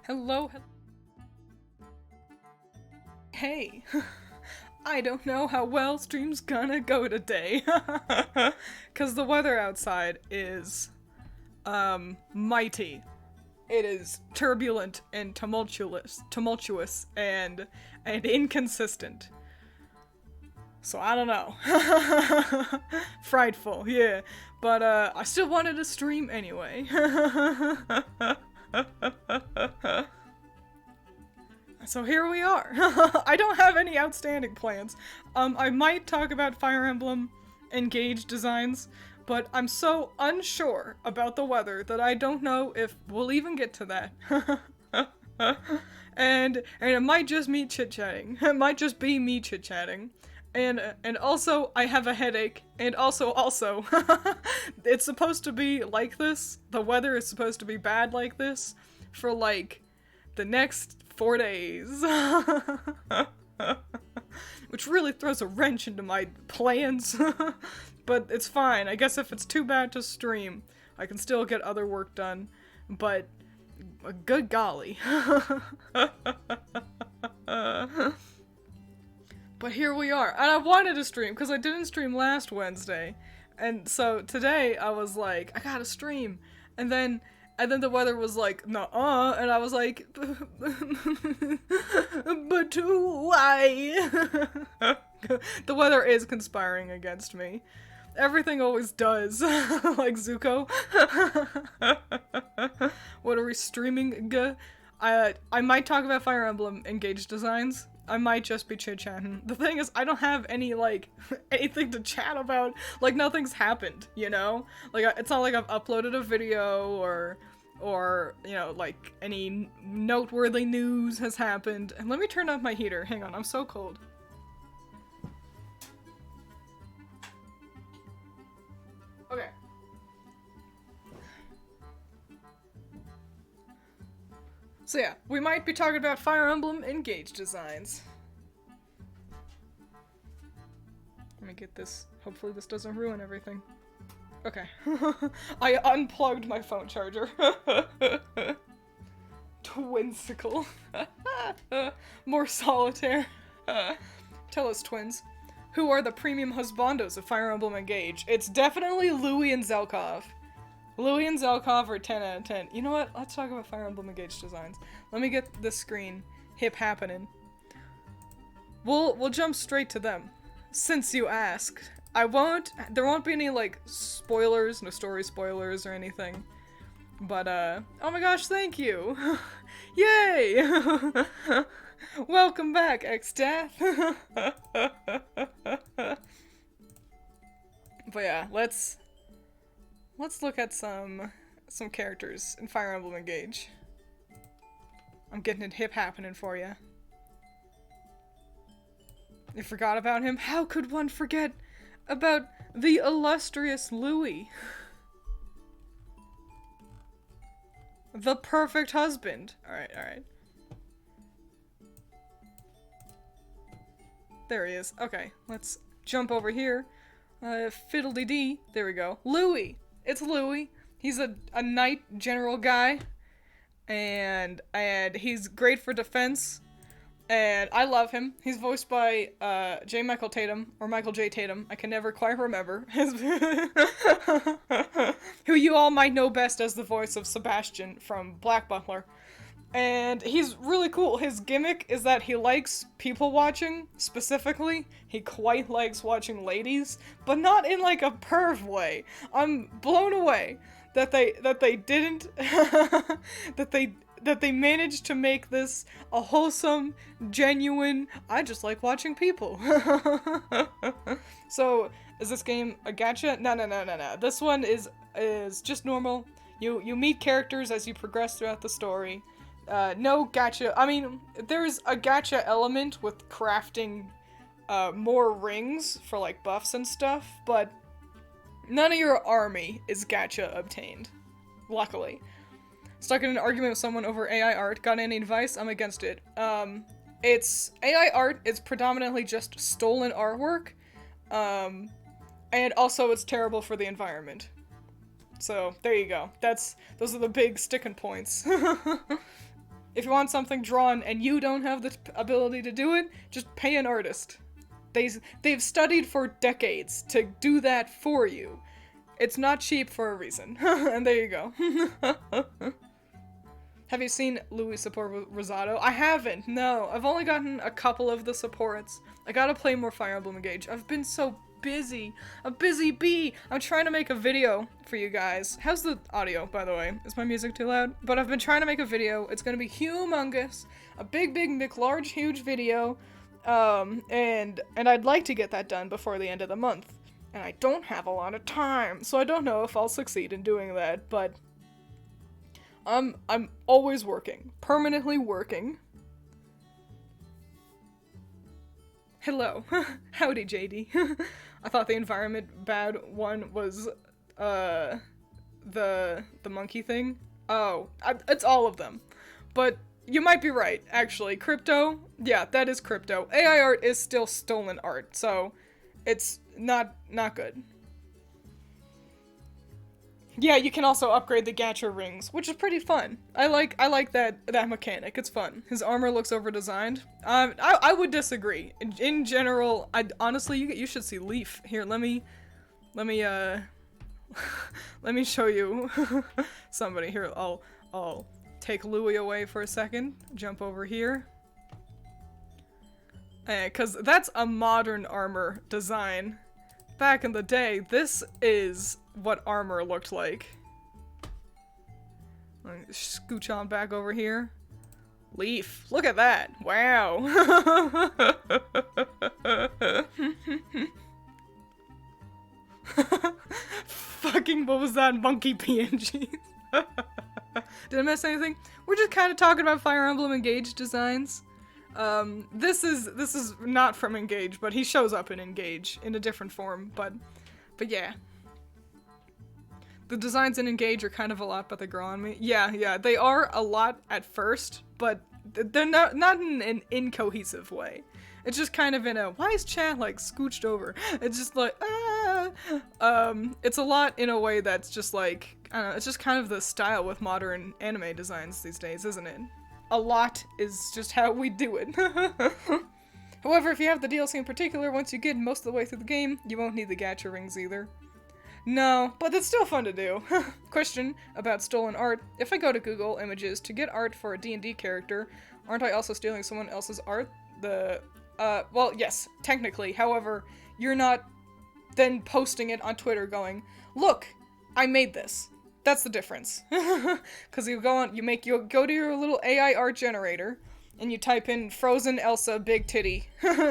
Hello, hey. I don't know how well stream's gonna go today. Cause the weather outside is, mighty. It is turbulent and tumultuous and inconsistent. So I don't know. Frightful, yeah. But, I still wanted to stream anyway. So here we are. I don't have any outstanding plans. I might talk about Fire Emblem Engage designs, but I'm so unsure about the weather that I don't know if we'll even get to that. and it might just me chit-chatting. It might just be me chit-chatting. And also, I have a headache, and also, it's supposed to be like this, the weather is supposed to be bad like this, for like, the next 4 days. Which really throws a wrench into my plans. But it's fine. I guess if it's too bad to stream, I can still get other work done. But, good golly. But here we are. And I wanted to stream, because I didn't stream last Wednesday. And so today, I was like, I gotta stream. And then the weather was like, nuh-uh, and I was like, but why? The weather is conspiring against me. Everything always does. Like Zuko. What are we streaming? I might talk about Fire Emblem Engage designs. I might just be chit-chatting. The thing is, I don't have any, like, anything to chat about. Like, nothing's happened, you know? Like, it's not like I've uploaded a video or, you know, like, any noteworthy news has happened. And let me turn off my heater. Hang on, I'm so cold. Okay. So yeah, we might be talking about Fire Emblem Engage designs. Let me get this. Hopefully this doesn't ruin everything. Okay. I unplugged my phone charger. Twinsicle. More solitaire. Tell us, twins. Who are the premium husbandos of Fire Emblem Engage? It's definitely Louis and Zelkov. Louis and Zelkov are 10 out of 10. You know what? Let's talk about Fire Emblem Engage designs. Let me get this screen hip happening. We'll jump straight to them. Since you asked. There won't be any, like, spoilers, no story spoilers or anything. But, oh my gosh, thank you! Yay! Welcome back, X-Death! But yeah, let's look at some characters in Fire Emblem Engage. I'm getting it hip happening for you. You forgot about him? How could one forget about the illustrious Louis? The perfect husband. Alright. There he is. Okay, let's jump over here. Fiddle-dee-dee. There we go. Louis! It's Louis. He's a knight general guy. And he's great for defense. And I love him. He's voiced by J. Michael Tatum, or Michael J. Tatum. I can never quite remember. Who you all might know best as the voice of Sebastian from Black Butler. And he's really cool. His gimmick is that he likes people watching, specifically. He quite likes watching ladies, but not in like a perv way. I'm blown away that they didn't that they managed to make this a wholesome, genuine, I just like watching people. So, is this game a gacha? No. This one is just normal. You meet characters as you progress throughout the story. No gacha. I mean, there's a gacha element with crafting more rings for like buffs and stuff, but none of your army is gacha obtained. Luckily. Stuck in an argument with someone over AI art. Got any advice? I'm against it. It's AI art is predominantly just stolen artwork. And also it's terrible for the environment. So, there you go. Those are the big sticking points. If you want something drawn and you don't have the ability to do it, just pay an artist. They've studied for decades to do that for you. It's not cheap for a reason. And there you go. Have you seen Louis support Rosado? I haven't, no. I've only gotten a couple of the supports. I gotta play more Fire Emblem Engage. I've been so busy. A busy bee. I'm trying to make a video for you guys. How's the audio, by the way? Is my music too loud? But I've been trying to make a video. It's gonna be humongous. A big, large, huge video. And I'd like to get that done before the end of the month. And I don't have a lot of time, so I don't know if I'll succeed in doing that, but I'm always working. Permanently working. Hello. Howdy, JD. I thought the environment bad one was, the monkey thing. Oh, it's all of them. But you might be right, actually. Crypto? Yeah, that is crypto. AI art is still stolen art, so it's not good. Yeah, you can also upgrade the gacha rings, which is pretty fun. I like that mechanic. It's fun. His armor looks over-designed. I would disagree. In general, honestly, you should see Leaf. Here, let me show you somebody. Here, I'll take Louis away for a second. Jump over here. Cause that's a modern armor design. Back in the day, this is what armor looked like. Let me scooch on back over here. Leaf, look at that! Wow! Fucking, what was that? Monkey PNGs. Did I miss anything? We're just kind of talking about Fire Emblem Engage designs. This is not from Engage, but he shows up in Engage in a different form, but yeah. The designs in Engage are kind of a lot, but they grow on me. Yeah, they are a lot at first, but they're not in an incohesive way. It's just kind of in a, why is chat like scooched over? It's just like, it's a lot in a way that's just like, I don't know, it's just kind of the style with modern anime designs these days, isn't it? A lot is just how we do it. However, if you have the DLC in particular, once you get most of the way through the game, you won't need the gacha rings either. No, but it's still fun to do. Question about stolen art. If I go to Google Images to get art for a D&D character, aren't I also stealing someone else's art? Well, yes, technically. However, you're not then posting it on Twitter going, look, I made this. That's the difference. Because you go to your little AI art generator, and you type in Frozen Elsa Big Titty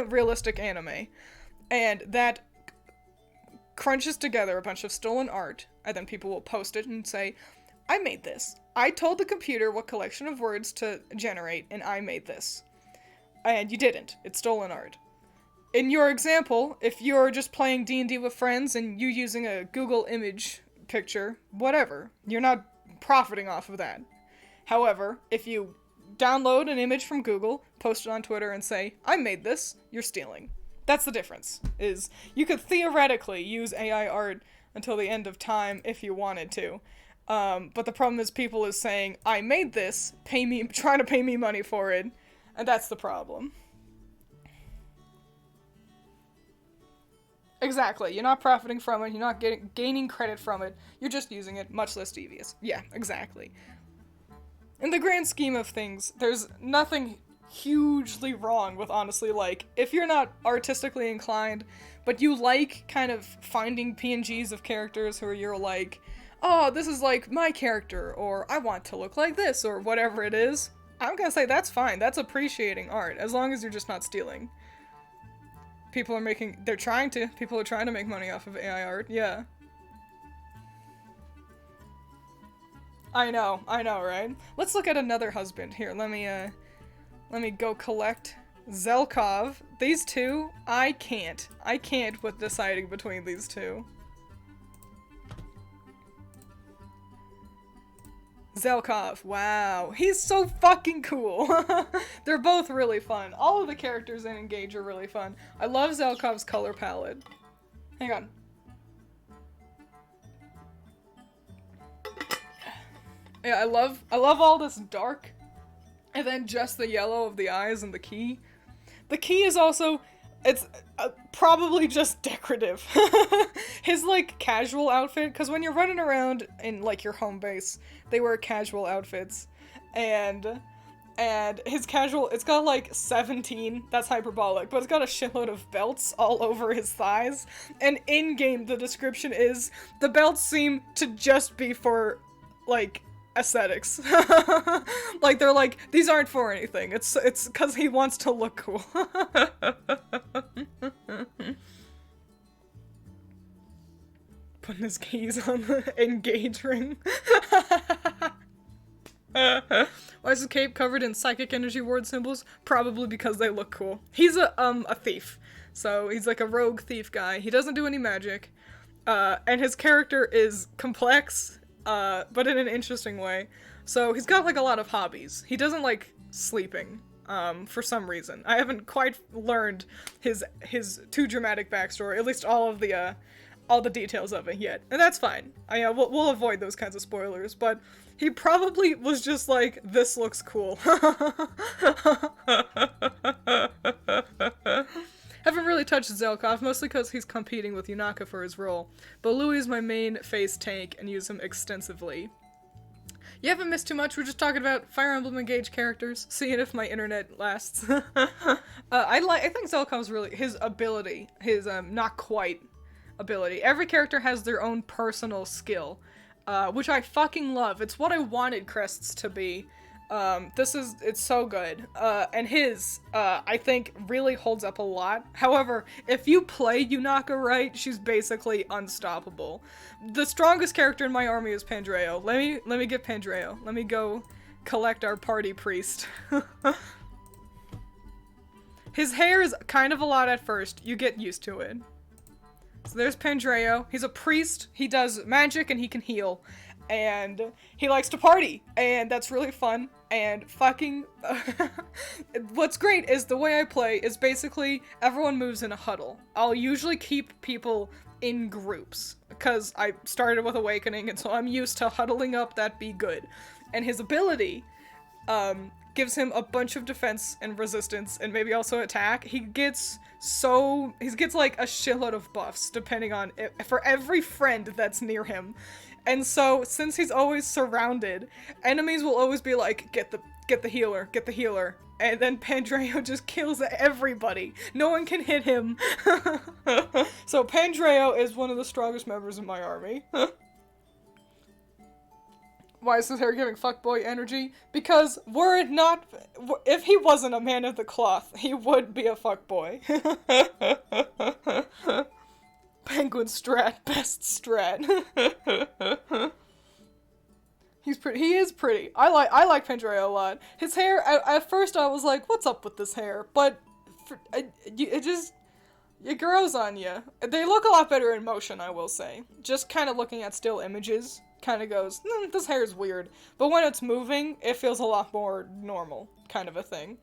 realistic anime, and that crunches together a bunch of stolen art, and then people will post it and say, I made this. I told the computer what collection of words to generate, and I made this. And you didn't. It's stolen art. In your example, if you're just playing D&D with friends and you using a Google image picture, whatever, you're not profiting off of that. However, if you download an image from Google, post it on Twitter, and say, I made this, you're stealing. That's the difference, is you could theoretically use AI art until the end of time if you wanted to. But the problem is people is saying, I made this, trying to pay me money for it, and that's the problem. Exactly, you're not profiting from it, you're not gaining credit from it, you're just using it, much less devious. Yeah, exactly. In the grand scheme of things, there's nothing hugely wrong with, honestly, like, if you're not artistically inclined, but you like kind of finding PNGs of characters who you're like, oh, this is like my character, or I want to look like this, or whatever it is, I'm gonna say that's fine, that's appreciating art, as long as you're just not stealing. People are trying to make money off of AI art, yeah. I know, right? Let's look at another husband. Here, let me go collect Zelkov. These two, I can't with deciding between these two. Zelkov, wow, he's so fucking cool. They're both really fun. All of the characters in Engage are really fun. I love Zelkov's color palette. Hang on. Yeah, I love all this dark and then just the yellow of the eyes and the key. The key is also, it's probably just decorative. His, like, casual outfit, because when you're running around in, like, your home base, they wear casual outfits, and his casual, it's got, like, 17, that's hyperbolic, but it's got a shitload of belts all over his thighs, and in-game, the description is, the belts seem to just be for, like, aesthetics. Like, they're like, these aren't for anything. It's because he wants to look cool. Putting his keys on the engage ring. Why is his cape covered in psychic energy ward symbols? Probably because they look cool. He's a thief. So he's like a rogue thief guy. He doesn't do any magic. And his character is complex, but in an interesting way. So he's got, like, a lot of hobbies. He doesn't like sleeping, for some reason. I haven't quite learned his too dramatic backstory, at least all the details of it yet. And that's fine. We'll avoid those kinds of spoilers, but he probably was just like, this looks cool. Haven't really touched Zelkov, mostly because he's competing with Yunaka for his role, but Louis is my main face tank and use him extensively. You haven't missed too much, we're just talking about Fire Emblem Engage characters, seeing if my internet lasts. I think Zelkov's really, his ability, his not quite ability, every character has their own personal skill, which I fucking love. It's what I wanted Crest's to be. It's so good. And his, I think, really holds up a lot. However, if you play Yunaka right, she's basically unstoppable. The strongest character in my army is Pandreo. Let me get Pandreo. Let me go collect our party priest. His hair is kind of a lot at first. You get used to it. So there's Pandreo. He's a priest. He does magic and he can heal. And he likes to party, and that's really fun, and fucking, what's great is the way I play is basically everyone moves in a huddle. I'll usually keep people in groups, because I started with Awakening, and so I'm used to huddling up, that be good. And his ability, gives him a bunch of defense and resistance, and maybe also attack. He gets like a shitload of buffs, depending on, for every friend that's near him. And so, since he's always surrounded, enemies will always be like, get the healer, and then Pandreo just kills everybody. No one can hit him. So Pandreo is one of the strongest members of my army. Why is his hair giving fuckboy energy? Because were it not, if he wasn't a man of the cloth, he would be a fuckboy. Penguin strat, best strat. He is pretty. I like Pandreo a lot. His hair, at first I was like, what's up with this hair? But it grows on you. They look a lot better in motion, I will say. Just kind of looking at still images, kind of goes, this hair is weird. But when it's moving, it feels a lot more normal, kind of a thing.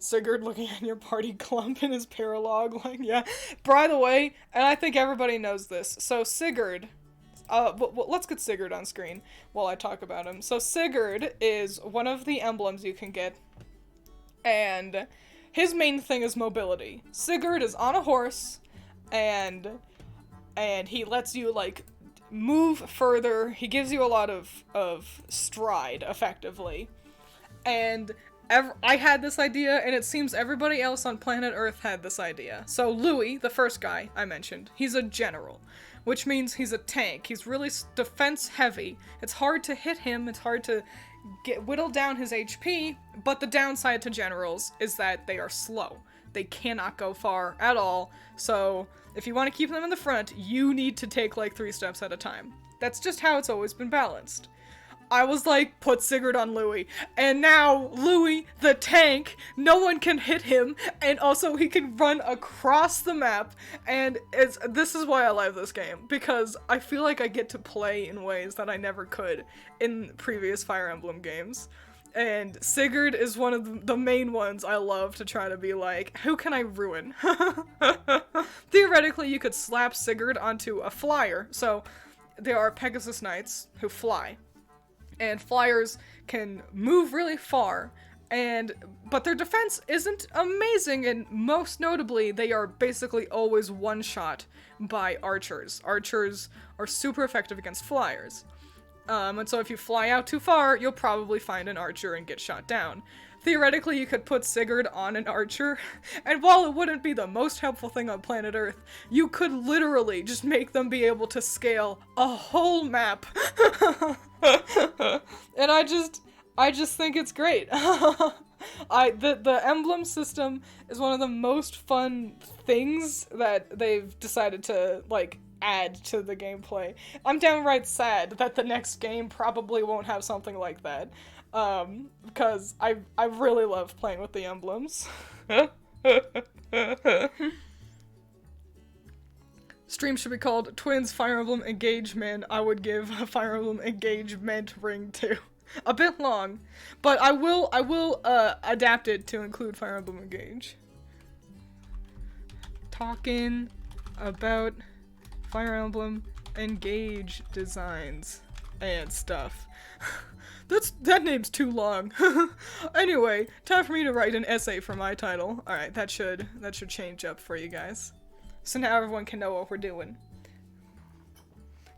Sigurd looking at your party clump in his paralog, like, yeah. By the way, and I think everybody knows this, so Sigurd, let's get Sigurd on screen while I talk about him. So Sigurd is one of the emblems you can get, and his main thing is mobility. Sigurd is on a horse, and he lets you, like, move further. He gives you a lot of stride, effectively. And I had this idea, and it seems everybody else on planet Earth had this idea. So Louis, the first guy I mentioned, he's a general, which means he's a tank. He's really defense heavy. It's hard to hit him, it's hard to whittle down his HP, but the downside to generals is that they are slow. They cannot go far at all, so if you want to keep them in the front, you need to take like 3 steps at a time. That's just how it's always been balanced. I was like, put Sigurd on Louis, and now Louis, the tank, no one can hit him, and also he can run across the map, and this is why I love this game, because I feel like I get to play in ways that I never could in previous Fire Emblem games. And Sigurd is one of the main ones I love to try to be like, who can I ruin? Theoretically, you could slap Sigurd onto a flyer, so there are Pegasus Knights who fly. And flyers can move really far, But their defense isn't amazing, and most notably, they are basically always one-shot by archers. Archers are super effective against flyers. And so if you fly out too far, you'll probably find an archer and get shot down. Theoretically, you could put Sigurd on an archer, and while it wouldn't be the most helpful thing on planet Earth, you could literally just make them be able to scale a whole map. And I just think it's great. The emblem system is one of the most fun things that they've decided to, like, add to the gameplay. I'm downright sad that the next game probably won't have something like that. Because I really love playing with the emblems. Stream should be called Twiins Fire Emblem Engagement. I would give a Fire Emblem Engagement ring too. A bit long, but I will adapt it to include Fire Emblem Engage. Talking about Fire Emblem Engage designs and stuff. That name's too long. Anyway, time for me to write an essay for my title. Alright, that should change up for you guys. So now everyone can know what we're doing.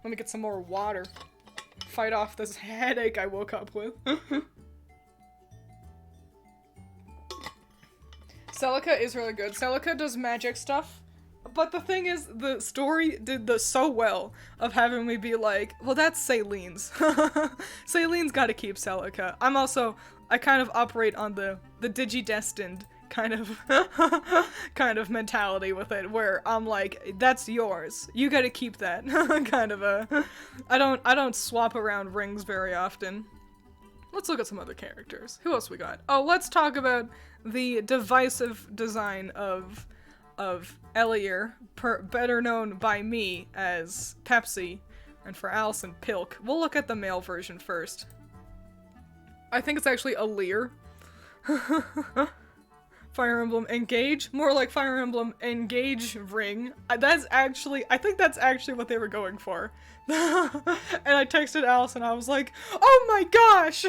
Let me get some more water. Fight off this headache I woke up with. Celica is really good. Celica does magic stuff. But the thing is, the story did so well of having me be like, well, that's Celine's. Celine's gotta keep Celica. I kind of operate on the Digidestined kind of mentality with it, where I'm like, that's yours. You gotta keep that. Kind of I don't swap around rings very often. Let's look at some other characters. Who else we got? Oh, let's talk about the divisive design of Elier, better known by me as Pepsi, and for Allison, Pilk. We'll look at the male version first. I think it's actually Elier. Fire Emblem Engage? More like Fire Emblem Engage Ring. I think that's actually what they were going for. And I texted Alice and I was like, oh my gosh!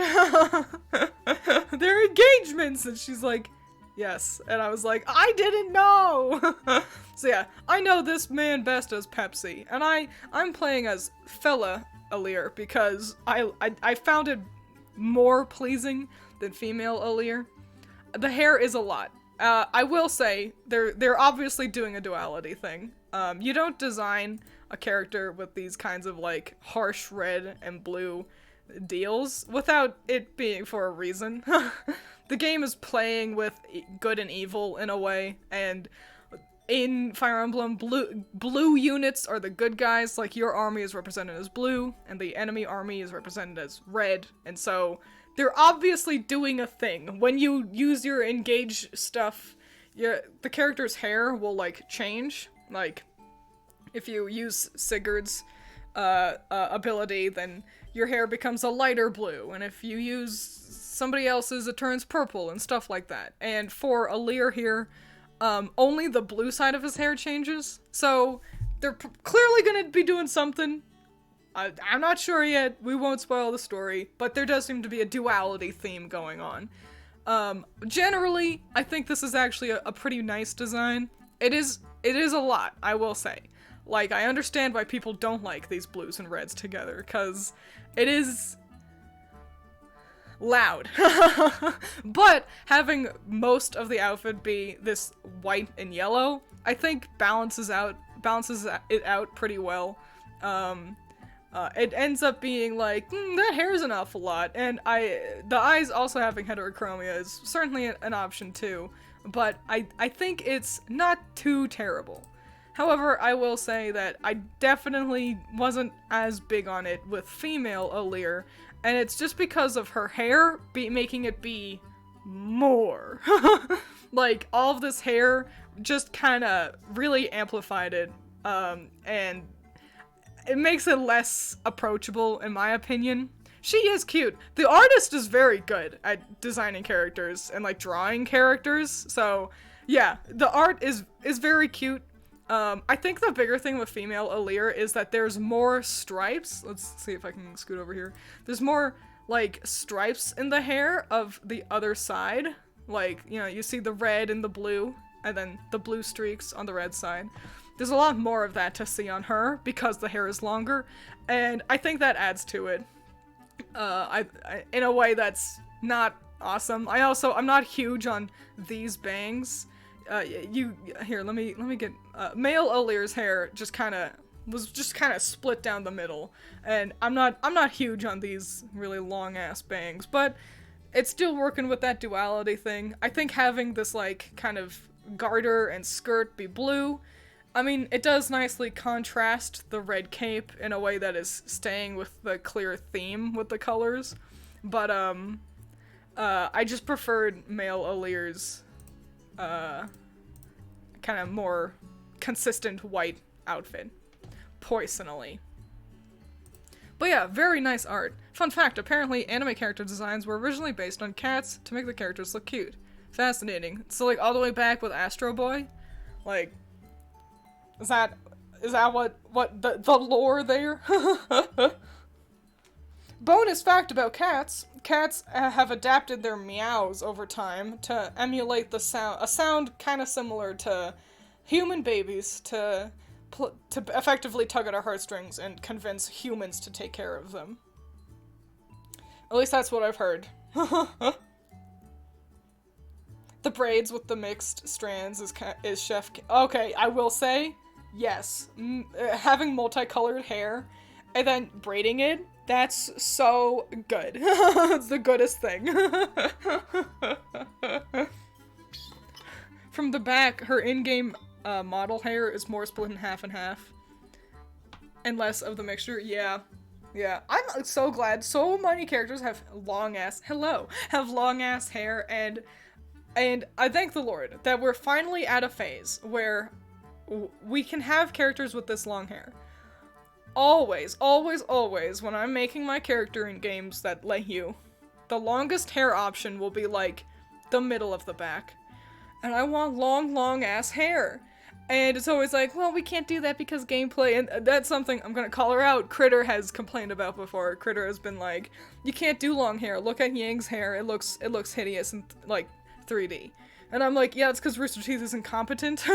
They're engagements! And she's like, yes. And I was like, I didn't know! So yeah, I know this man best as Pepsi. And I'm playing as fella Elier because I found it more pleasing than female Elier. The hair is a lot. I will say, they're obviously doing a duality thing. You don't design a character with these kinds of, like, harsh red and blue deals without it being for a reason. The game is playing with good and evil in a way, and in Fire Emblem, blue units are the good guys. Like, your army is represented as blue, and the enemy army is represented as red, and so they're obviously doing a thing. When you use your engage stuff, the character's hair will, like, change. Like, if you use Sigurd's ability, then your hair becomes a lighter blue, and if you use somebody else's, it turns purple, and stuff like that. And for Elier here, only the blue side of his hair changes, so they're clearly gonna be doing something. I'm not sure yet, we won't spoil the story, but there does seem to be a duality theme going on. Generally, I think this is actually a pretty nice design. It is a lot, I will say. Like, I understand why people don't like these blues and reds together, because it is loud. But having most of the outfit be this white and yellow, I think balances it out pretty well. It ends up being like, that hair is an awful lot, and the eyes also having heterochromia is certainly an option too, but I think it's not too terrible. However, I will say that I definitely wasn't as big on it with female Elier, and it's just because of her hair making it be more. Like, all of this hair just kinda really amplified it, and it makes it less approachable, in my opinion. She is cute. The artist is very good at designing characters and, like, drawing characters, so yeah, the art is very cute. I think the bigger thing with female Elier is that there's more stripes. Let's see if I can scoot over here. There's more like stripes in the hair of the other side. Like, you know, you see the red and the blue, and then the blue streaks on the red side. There's a lot more of that to see on her because the hair is longer, and I think that adds to it. I in a way that's not awesome. I'm not huge on these bangs. Let me get male Alir's hair was just kind of split down the middle, and I'm not huge on these really long ass bangs, but it's still working with that duality thing. I think having this like kind of garter and skirt be blue, I mean, it does nicely contrast the red cape in a way that is staying with the clear theme with the colors, but I just preferred male Alir's kind of more consistent white outfit, personally. But yeah, very nice art. Fun fact, apparently anime character designs were originally based on cats to make the characters look cute. Fascinating. So like all the way back with Astro Boy? Like, is that what the lore there? Bonus fact about cats. Cats have adapted their meows over time to emulate a sound kind of similar to human babies to effectively tug at our heartstrings and convince humans to take care of them. At least that's what I've heard. The braids with the mixed strands is Chef. Okay, I will say, yes, having multicolored hair and then braiding it, that's so good. It's the goodest thing. From the back, her in-game model hair is more split in half and half. And less of the mixture. Yeah. Yeah. I'm so glad so many characters have long-ass hair, and I thank the Lord that we're finally at a phase where we can have characters with this long hair. Always, always, always, when I'm making my character in games that let you, the longest hair option will be, like, the middle of the back. And I want long ass hair. And it's always like, well, we can't do that because gameplay, and that's something I'm gonna call her out. Critter has complained about before. Critter has been like, you can't do long hair. Look at Yang's hair. It looks hideous in, like, 3D. And I'm like, yeah, it's because Rooster Teeth is incompetent.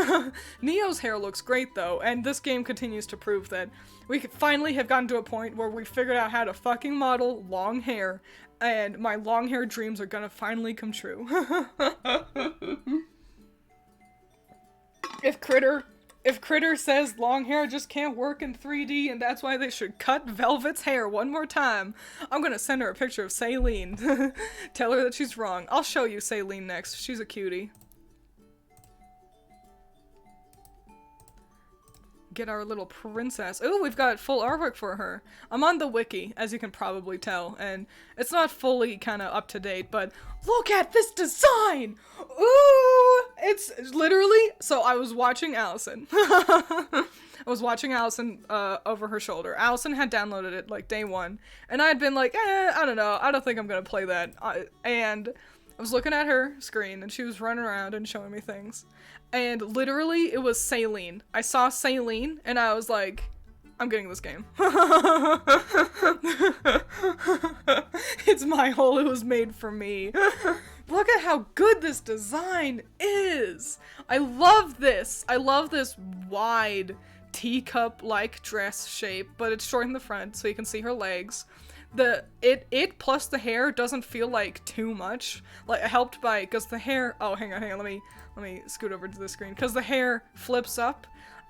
Neo's hair looks great, though, and this game continues to prove that we finally have gotten to a point where we figured out how to fucking model long hair, and my long hair dreams are gonna finally come true. If Critter says long hair just can't work in 3D and that's why they should cut Velvet's hair one more time, I'm gonna send her a picture of Saline. Tell her that she's wrong. I'll show you Saline next. She's a cutie. Get our little princess. Ooh, we've got full artwork for her. I'm on the wiki, as you can probably tell, and it's not fully kind of up to date, but look at this design! Ooh! It's literally, so I was watching Allison. I was watching Allison over her shoulder. Allison had downloaded it like day one, and I had been like, I don't know, I don't think I'm gonna play that. And I was looking at her screen, and she was running around and showing me things. And literally, it was Saline. I saw Saline, and I was like, I'm getting this game. It's my hole, it was made for me. Look at how good this design is! I love this! I love this wide teacup-like dress shape, but it's short in the front, so you can see her legs. It plus the hair doesn't feel like too much. Like, helped by, because the hair, oh, hang on, let me scoot over to the screen, because the hair flips up,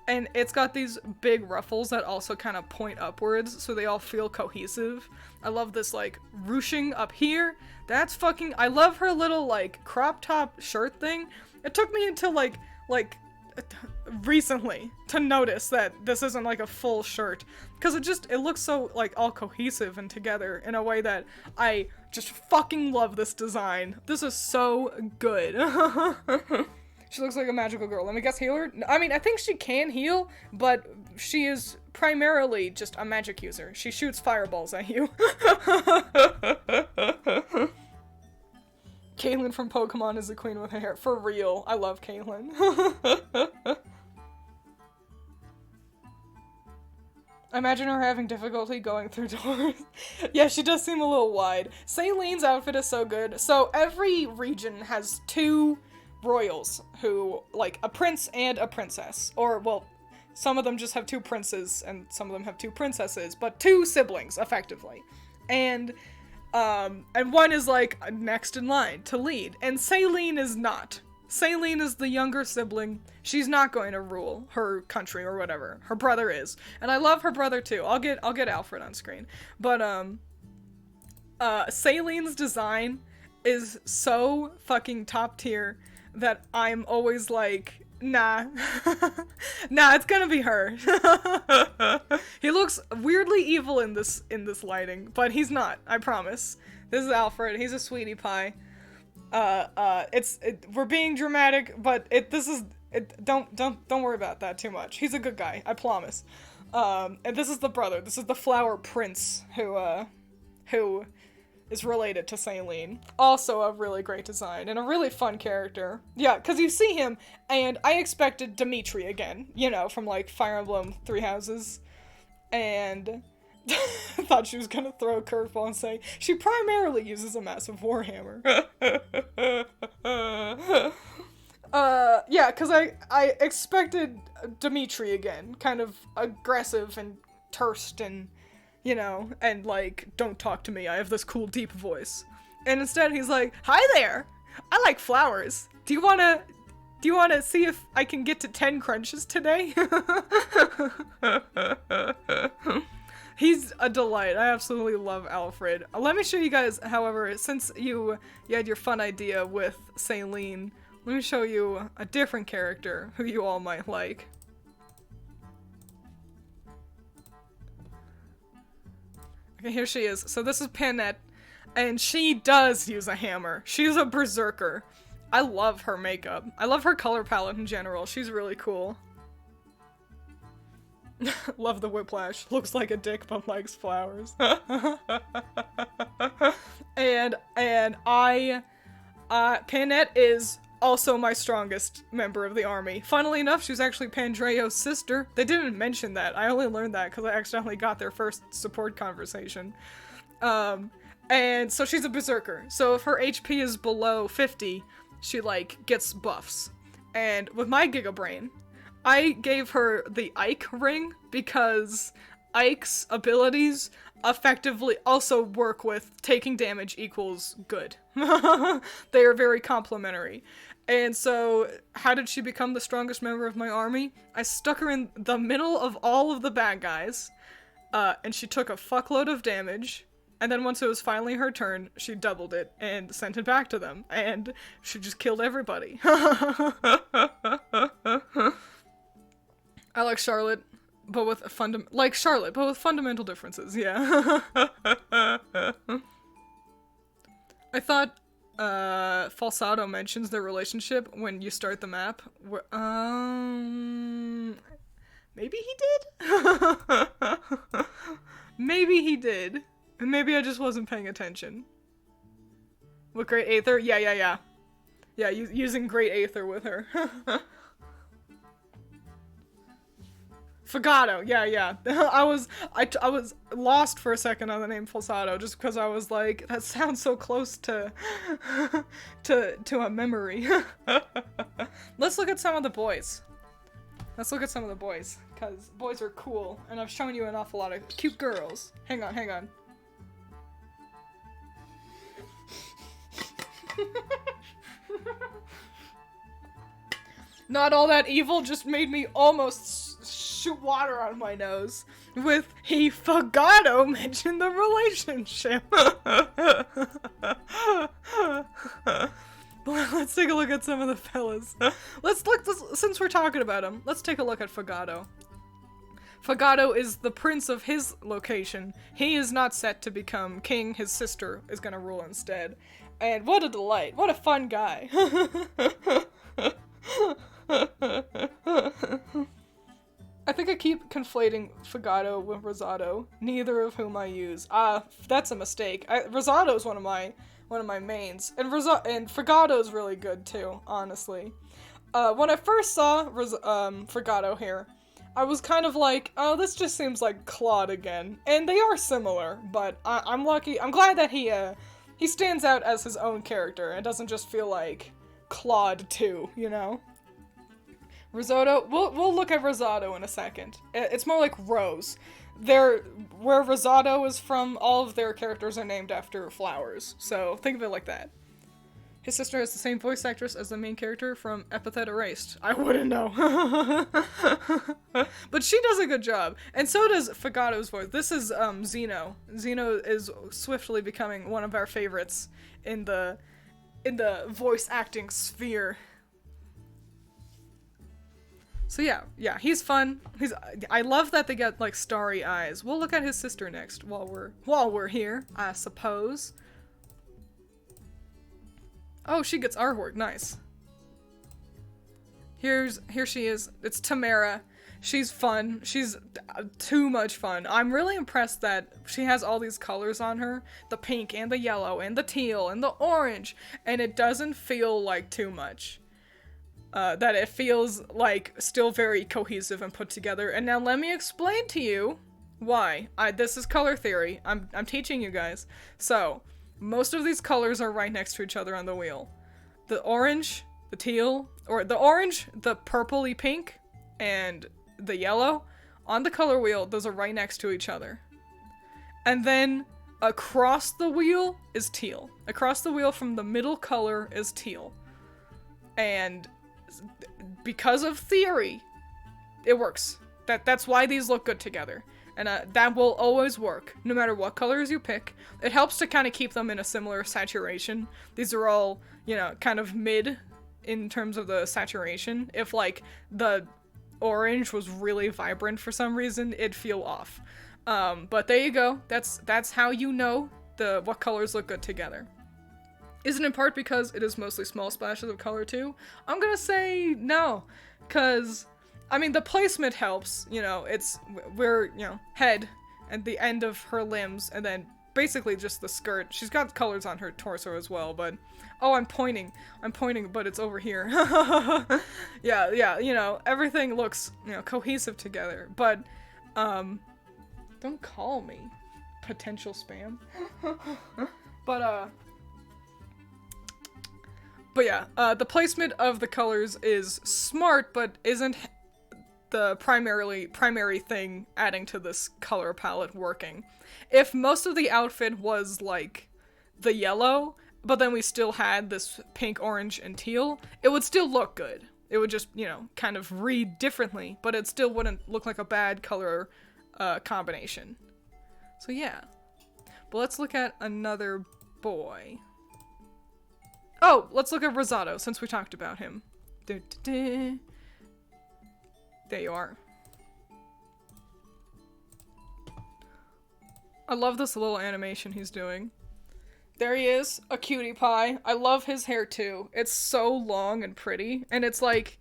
and it's got these big ruffles that also kind of point upwards, so they all feel cohesive. I love this, like, ruching up here. That's fucking, I love her little, like, crop top shirt thing. It took me until, like, recently to notice that this isn't, like, a full shirt. Because it looks so, like, all cohesive and together in a way that I just fucking love this design. This is so good. She looks like a magical girl. Let me guess, healer? I mean, I think she can heal, but she is primarily just a magic user. She shoots fireballs at you. Caitlyn from Pokemon is the queen with hair. For real. I love Caitlyn. I imagine her having difficulty going through doors. Yeah, she does seem a little wide. Saileen's outfit is so good. So every region has two royals who, like, a prince and a princess. Or, well, some of them just have two princes and some of them have two princesses, but two siblings, effectively. And one is, like, next in line to lead. And Saleen is not. Saleen is the younger sibling. She's not going to rule her country or whatever. Her brother is. And I love her brother too. I'll get Alfred on screen. But Saleen's design is so fucking top tier that I'm always like, nah. Nah, it's gonna be her. He looks weirdly evil in this lighting, but he's not, I promise. This is Alfred. He's a sweetie pie. We're being dramatic, but don't worry about that too much. He's a good guy, I promise. And this is the brother. This is the flower prince who is related to Saleen. Also a really great design and a really fun character. Yeah, because you see him, and I expected Dimitri again, you know, from like Fire Emblem Three Houses, and I thought she was gonna throw a curveball and say she primarily uses a massive warhammer. Yeah, because I expected Dimitri again, kind of aggressive and terse and, you know, and like, don't talk to me, I have this cool deep voice. And instead he's like, hi there, I like flowers. Do you wanna see if I can get to 10 crunches today? He's a delight. I absolutely love Alfred. Let me show you guys, however, since you had your fun idea with Saleen, let me show you a different character who you all might like. Okay, here she is. So this is Panette, and she does use a hammer. She's a berserker. I love her makeup. I love her color palette in general. She's really cool. Love the whiplash. Looks like a dick but likes flowers. and Panette is also my strongest member of the army. Funnily enough, she's actually Pandreo's sister. They didn't mention that. I only learned that because I accidentally got their first support conversation. And so she's a berserker. So if her HP is below 50, she like gets buffs. And with my Giga Brain, I gave her the Ike ring because Ike's abilities effectively also work with taking damage equals good. They are very complementary. And so, how did she become the strongest member of my army? I stuck her in the middle of all of the bad guys, and she took a fuckload of damage, and then once it was finally her turn, she doubled it and sent it back to them, and she just killed everybody. I like Charlotte, but with fundamental differences, yeah. I thought Falsado mentions their relationship when you start the map. Maybe he did? Maybe he did. Maybe I just wasn't paying attention. With Great Aether? Yeah. Yeah, using Great Aether with her. Fagato, yeah. I was lost for a second on the name Falsado just because I was like, that sounds so close to a memory. Let's look at some of the boys. Because boys are cool, and I've shown you an awful lot of cute girls. Hang on. Not all that evil just made me almost shoot water out of my nose with he Fagato mentioned the relationship. Let's take a look at some of the fellas. Since we're talking about him, let's take a look at Fagato. Fagato is the prince of his location. He is not set to become king. His sister is gonna rule instead. And what a delight. What a fun guy. I think I keep conflating Fagato with Rosado, neither of whom I use. That's a mistake. Rosado's one of my mains, and Fagato's really good too, honestly. When I first saw Fagato here, I was kind of like, oh, this just seems like Claude again. And they are similar, but I'm lucky. I'm glad that he stands out as his own character and doesn't just feel like Claude 2, you know? Risotto, we'll look at Risotto in a second. It's more like Rose. Where Risotto is from, all of their characters are named after flowers. So think of it like that. His sister is the same voice actress as the main character from Epithet Erased. I wouldn't know. But she does a good job. And so does Fagato's voice. This is Zeno. Zeno is swiftly becoming one of our favorites in the voice acting sphere. So yeah, he's fun. I love that they get like starry eyes. We'll look at his sister next while we're here, I suppose. Oh, she gets artwork. Nice. Here she is. It's Tamara. She's fun. She's too much fun. I'm really impressed that she has all these colors on her. The pink and the yellow and the teal and the orange. And it doesn't feel like too much. That it feels like still very cohesive and put together. And now let me explain to you why. This is color theory. I'm teaching you guys. So, most of these colors are right next to each other on the wheel. The orange, the teal, or the orange, the purpley pink, and the yellow, on the color wheel, those are right next to each other. And then across the wheel is teal. Across the wheel from the middle color is teal. And because of theory, it works. That's why these look good together. And that will always work, no matter what colors you pick. It helps to kind of keep them in a similar saturation. These are all, you know, kind of mid in terms of the saturation. If, like, the orange was really vibrant for some reason, it'd feel off. But there you go. That's how you know what colors look good together. Is it in part because it is mostly small splashes of color too? I'm gonna say no, because I mean, the placement helps, you know, head and the end of her limbs, and then basically just the skirt. She's got colors on her torso as well, but, oh, I'm pointing, but it's over here. yeah, you know, everything looks, you know, cohesive together, but, don't call me potential spam. But yeah, the placement of the colors is smart, but isn't the primary thing adding to this color palette working. If most of the outfit was like the yellow, but then we still had this pink, orange, and teal, it would still look good. It would just, you know, kind of read differently, but it still wouldn't look like a bad color combination. So yeah. But let's look at another boy. Oh, let's look at Risotto, since we talked about him. There you are. I love this little animation he's doing. There he is, a cutie pie. I love his hair too. It's so long and pretty, and it's like,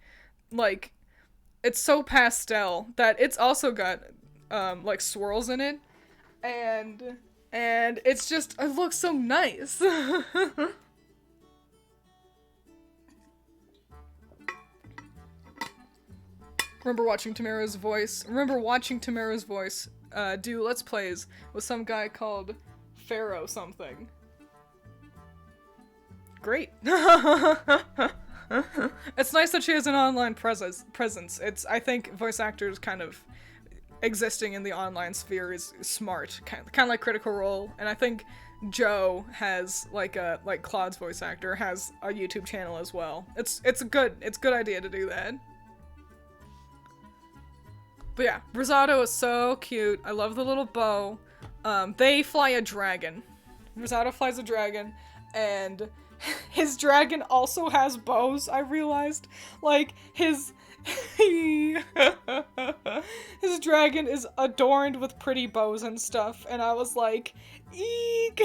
it's so pastel that it's also got, like swirls in it, and it's just, it looks so nice. Remember watching Tamara's voice do Let's Plays with some guy called Pharaoh something. Great. It's nice that she has an online presence. I think voice actors kind of existing in the online sphere is smart, kind of like Critical Role, and I think Joe has like Claude's voice actor has a YouTube channel as well. It's a good idea to do that. But yeah, Risotto is so cute. I love the little bow. They fly a dragon. Risotto flies a dragon, and his dragon also has bows, I realized. Like, his dragon is adorned with pretty bows and stuff, and I was like, eek!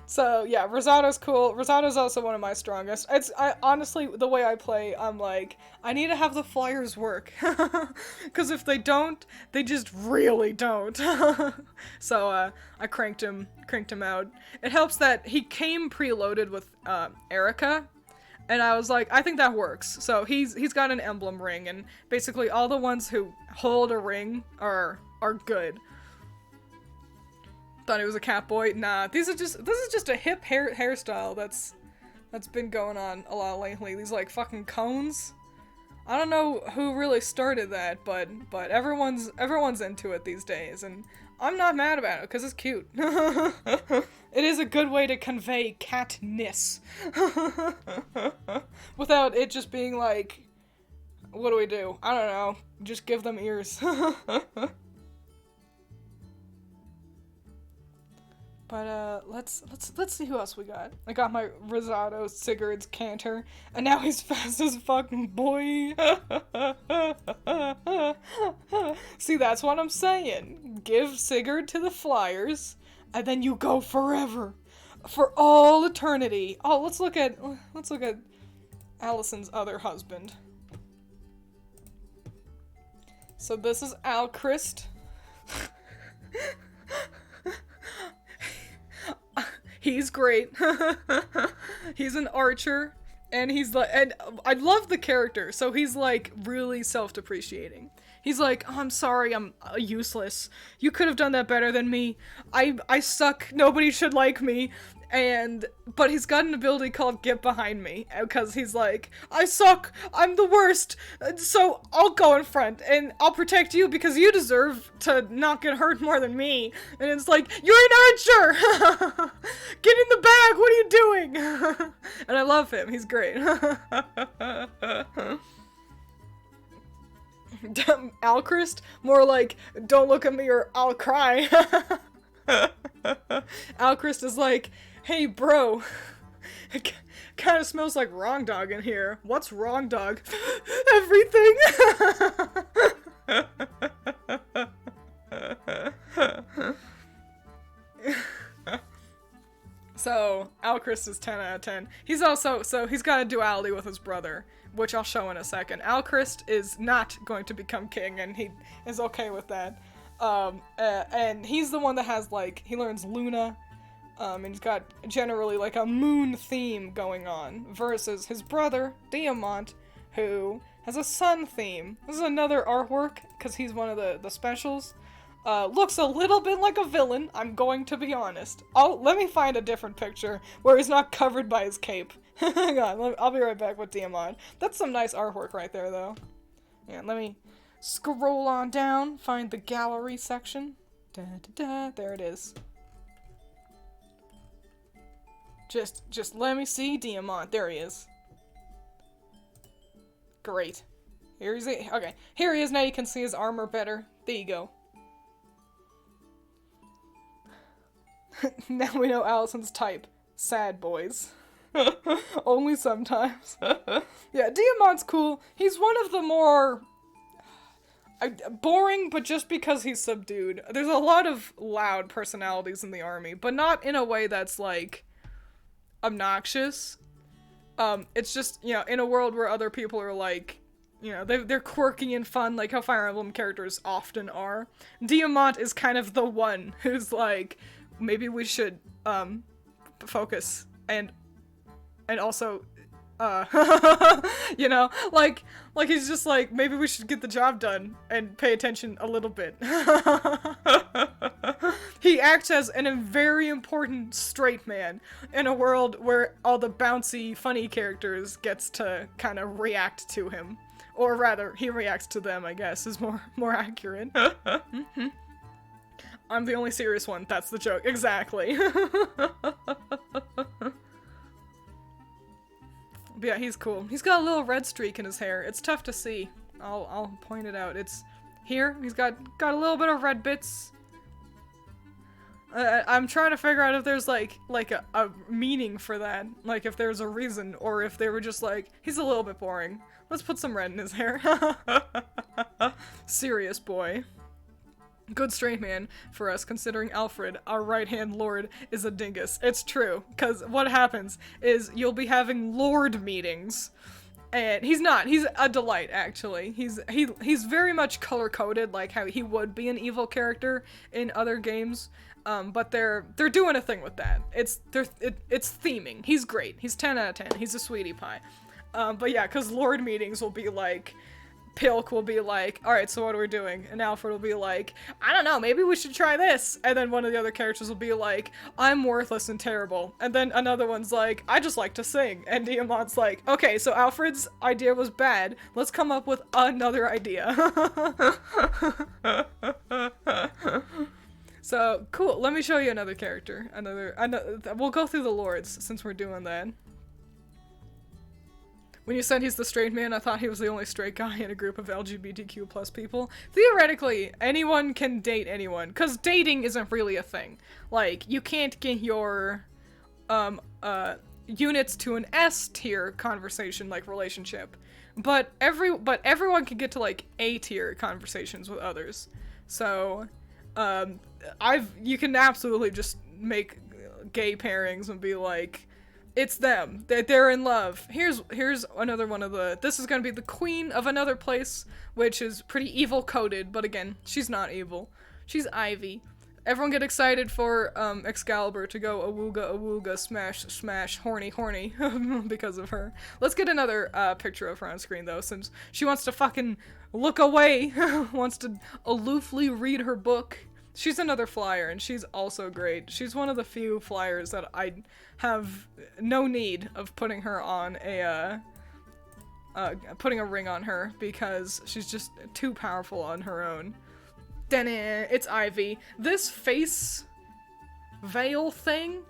So yeah, Risotto's cool. Risotto's also one of my strongest. Honestly, the way I play, I'm like, I need to have the flyers work. Because if they don't, they just really don't. So I cranked him out. It helps that he came preloaded with Erica, And I was like, I think that works. So he's got an emblem ring, and basically all the ones who hold a ring are good. Thought he was a cat boy. Nah, this is just a hip hairstyle that's been going on a lot lately. These like fucking cones. I don't know who really started that, but everyone's into it these days, and I'm not mad about it because it's cute. It is a good way to convey catness without it just being like, what do we do? I don't know. Just give them ears. But let's see who else we got. I got my Rosado Sigurd's Canter, and now he's fast as fucking boy. See, that's what I'm saying. Give Sigurd to the Flyers, and then you go forever, for all eternity. Oh, let's look at Allison's other husband. So this is Alchrist. He's great. He's an archer, and and I love the character. So he's like really self-depreciating. He's like, oh, I'm sorry, I'm useless. You could have done that better than me. I suck. Nobody should like me. But he's got an ability called Get Behind Me, because he's like, I suck, I'm the worst, so I'll go in front, and I'll protect you because you deserve to not get hurt more than me. And it's like, you're an archer! Get in the bag, what are you doing? And I love him, he's great. Alchrist? More like, don't look at me or I'll cry. Alchrist is like, hey bro, it kind of smells like wrong dog in here. What's wrong dog? Everything! So, Alchrist is 10 out of 10. He's also, so he's got a duality with his brother, which I'll show in a second. Alchrist is not going to become king, and he is okay with that. And he's the one that has, like, he learns Luna, and he's got generally, like, a moon theme going on, versus his brother, Diamant, who has a sun theme. This is another artwork, because he's one of the specials. Looks a little bit like a villain, I'm going to be honest. Let me find a different picture where he's not covered by his cape. Hang on, I'll be right back with Diamant. That's some nice artwork right there, though. Yeah, let me scroll on down, find the gallery section. There it is. Just let me see Diamant. There he is. Great. Here he is. Okay, here he is. Now you can see his armor better. There you go. Now we know Allison's type. Sad boys. Only sometimes. Yeah, Diamant's cool. He's one of the more boring, but just because he's subdued. There's a lot of loud personalities in the army, but not in a way that's, like, obnoxious. It's just, you know, in a world where other people are, like, you know, they're quirky and fun, like how Fire Emblem characters often are. Diamant is kind of the one who's like, maybe we should, focus, and also, you know, like he's just like, maybe we should get the job done and pay attention a little bit. He acts as a very important straight man in a world where all the bouncy, funny characters gets to kind of react to him. Or rather, he reacts to them, I guess, is more accurate. I'm the only serious one, that's the joke. Exactly. But yeah, he's cool. He's got a little red streak in his hair. It's tough to see. I'll point it out. It's here. He's got a little bit of red bits. I'm trying to figure out if there's like a meaning for that. Like if there's a reason, or if they were just like, he's a little bit boring. Let's put some red in his hair. Serious boy. Good straight man for us, considering Alfred, our right-hand lord, is a dingus. It's true, because what happens is you'll be having lord meetings, and he's not. He's a delight, actually. He's very much color-coded, like how he would be an evil character in other games. But they're doing a thing with that. It's theming. He's great. He's 10 out of 10. He's a sweetie pie. But yeah, because Lord meetings will be like, Pilk will be like, alright, so what are we doing? And Alfred will be like, I don't know, maybe we should try this. And then one of the other characters will be like, I'm worthless and terrible. And then another one's like, I just like to sing. And Diamant's like, okay, so Alfred's idea was bad. Let's come up with another idea. So, cool. Let me show you another character. We'll go through the lords since we're doing that. When you said he's the straight man, I thought he was the only straight guy in a group of LGBTQ plus people. Theoretically, anyone can date anyone, because dating isn't really a thing. Like, you can't get your, units to an S tier conversation, like, relationship. But everyone can get to, like, A tier conversations with others. So, you can absolutely just make gay pairings and be like, it's them. They're in love. Here's another one of the... This is gonna be the queen of another place, which is pretty evil-coded, but again, she's not evil. She's Ivy. Everyone get excited for Excalibur to go awooga awooga smash smash horny horny because of her. Let's get another picture of her on screen though, since she wants to fucking look away, wants to aloofly read her book. She's another flyer, and she's also great. She's one of the few flyers that I have no need of putting her on putting a ring on her, because she's just too powerful on her own. It's Ivy. This face veil thing,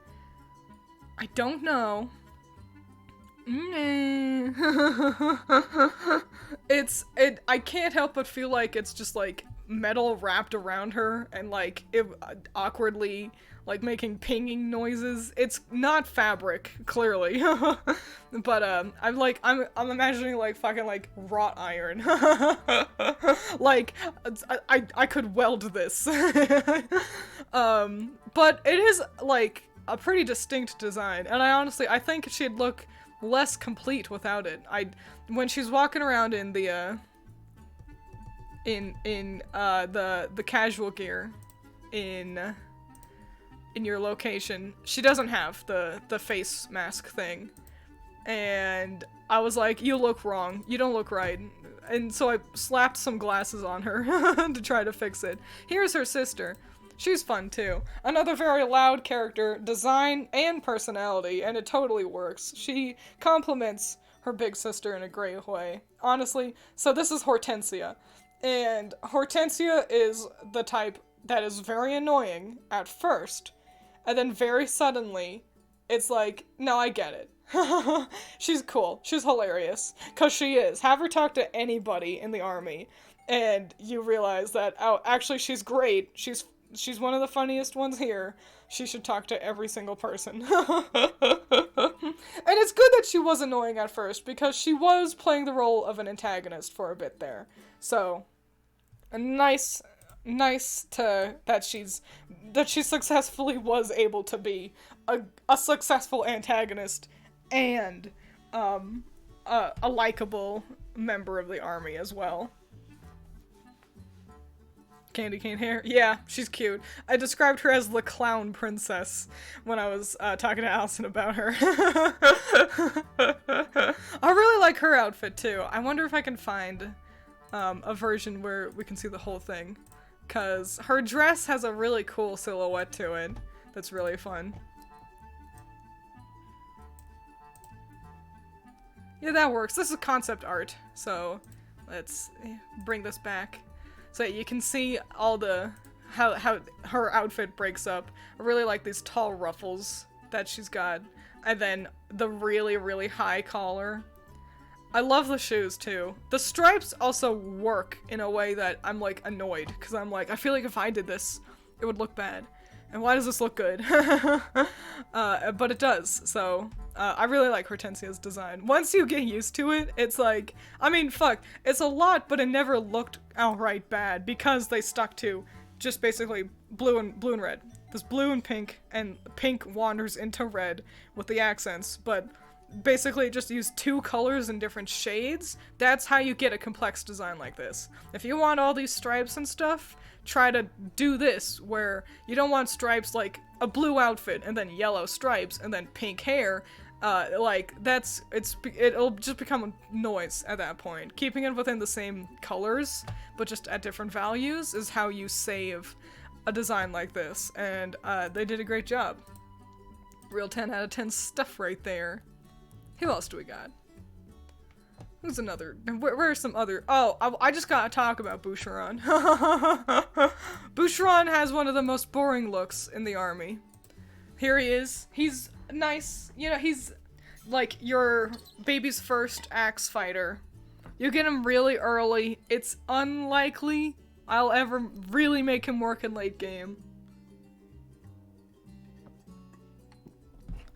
I don't know. I can't help but feel like it's just like metal wrapped around her and like it awkwardly like making pinging noises. It's not fabric, clearly. But I'm imagining like fucking like wrought iron. Like I could weld this. But it is like a pretty distinct design, and I think she'd look less complete without it. When she's walking around in the the casual gear in your location, she doesn't have the face mask thing, and I was like, you look wrong, you don't look right, and so I slapped some glasses on her to try to fix it. Here's her sister. She's fun too. Another very loud character, design and personality, and it totally works. She compliments her big sister in a great way. Honestly, so this is Hortensia. And Hortensia is the type that is very annoying at first, and then very suddenly, it's like, no, I get it. She's cool. She's hilarious. 'Cause she is. Have her talk to anybody in the army, and you realize that, oh, actually she's great. She's one of the funniest ones here. She should talk to every single person. And it's good that she was annoying at first, because she was playing the role of an antagonist for a bit there. So, nice that she successfully was able to be a successful antagonist and a likable member of the army as well. Candy cane hair? Yeah, she's cute. I described her as the clown princess when I was talking to Allison about her. I really like her outfit too. I wonder if I can find a version where we can see the whole thing, because her dress has a really cool silhouette to it that's really fun. Yeah, that works. This is concept art, so let's bring this back. So you can see all how her outfit breaks up. I really like these tall ruffles that she's got, and then the really, really high collar. I love the shoes too. The stripes also work in a way that I'm like annoyed, because I'm like, I feel like if I did this, it would look bad. And why does this look good? But it does, so I really like Hortensia's design. Once you get used to it, it's like, I mean, fuck, it's a lot, but it never looked outright bad, because they stuck to just basically blue and red. There's blue and pink pink wanders into red with the accents, but basically just use 2 colors in different shades, that's how you get a complex design like this. If you want all these stripes and stuff, try to do this, where you don't want stripes like a blue outfit and then yellow stripes and then pink hair. Like, it'll just become a noise at that point. Keeping it within the same colors, but just at different values, is how you save a design like this, and they did a great job. Real 10 out of 10 stuff right there. Who else do we got? Who's another? Where are some other? Oh, I just gotta talk about Boucheron. Boucheron has one of the most boring looks in the army. Here he is. He's nice. You know, he's like your baby's first axe fighter. You get him really early. It's unlikely I'll ever really make him work in late game.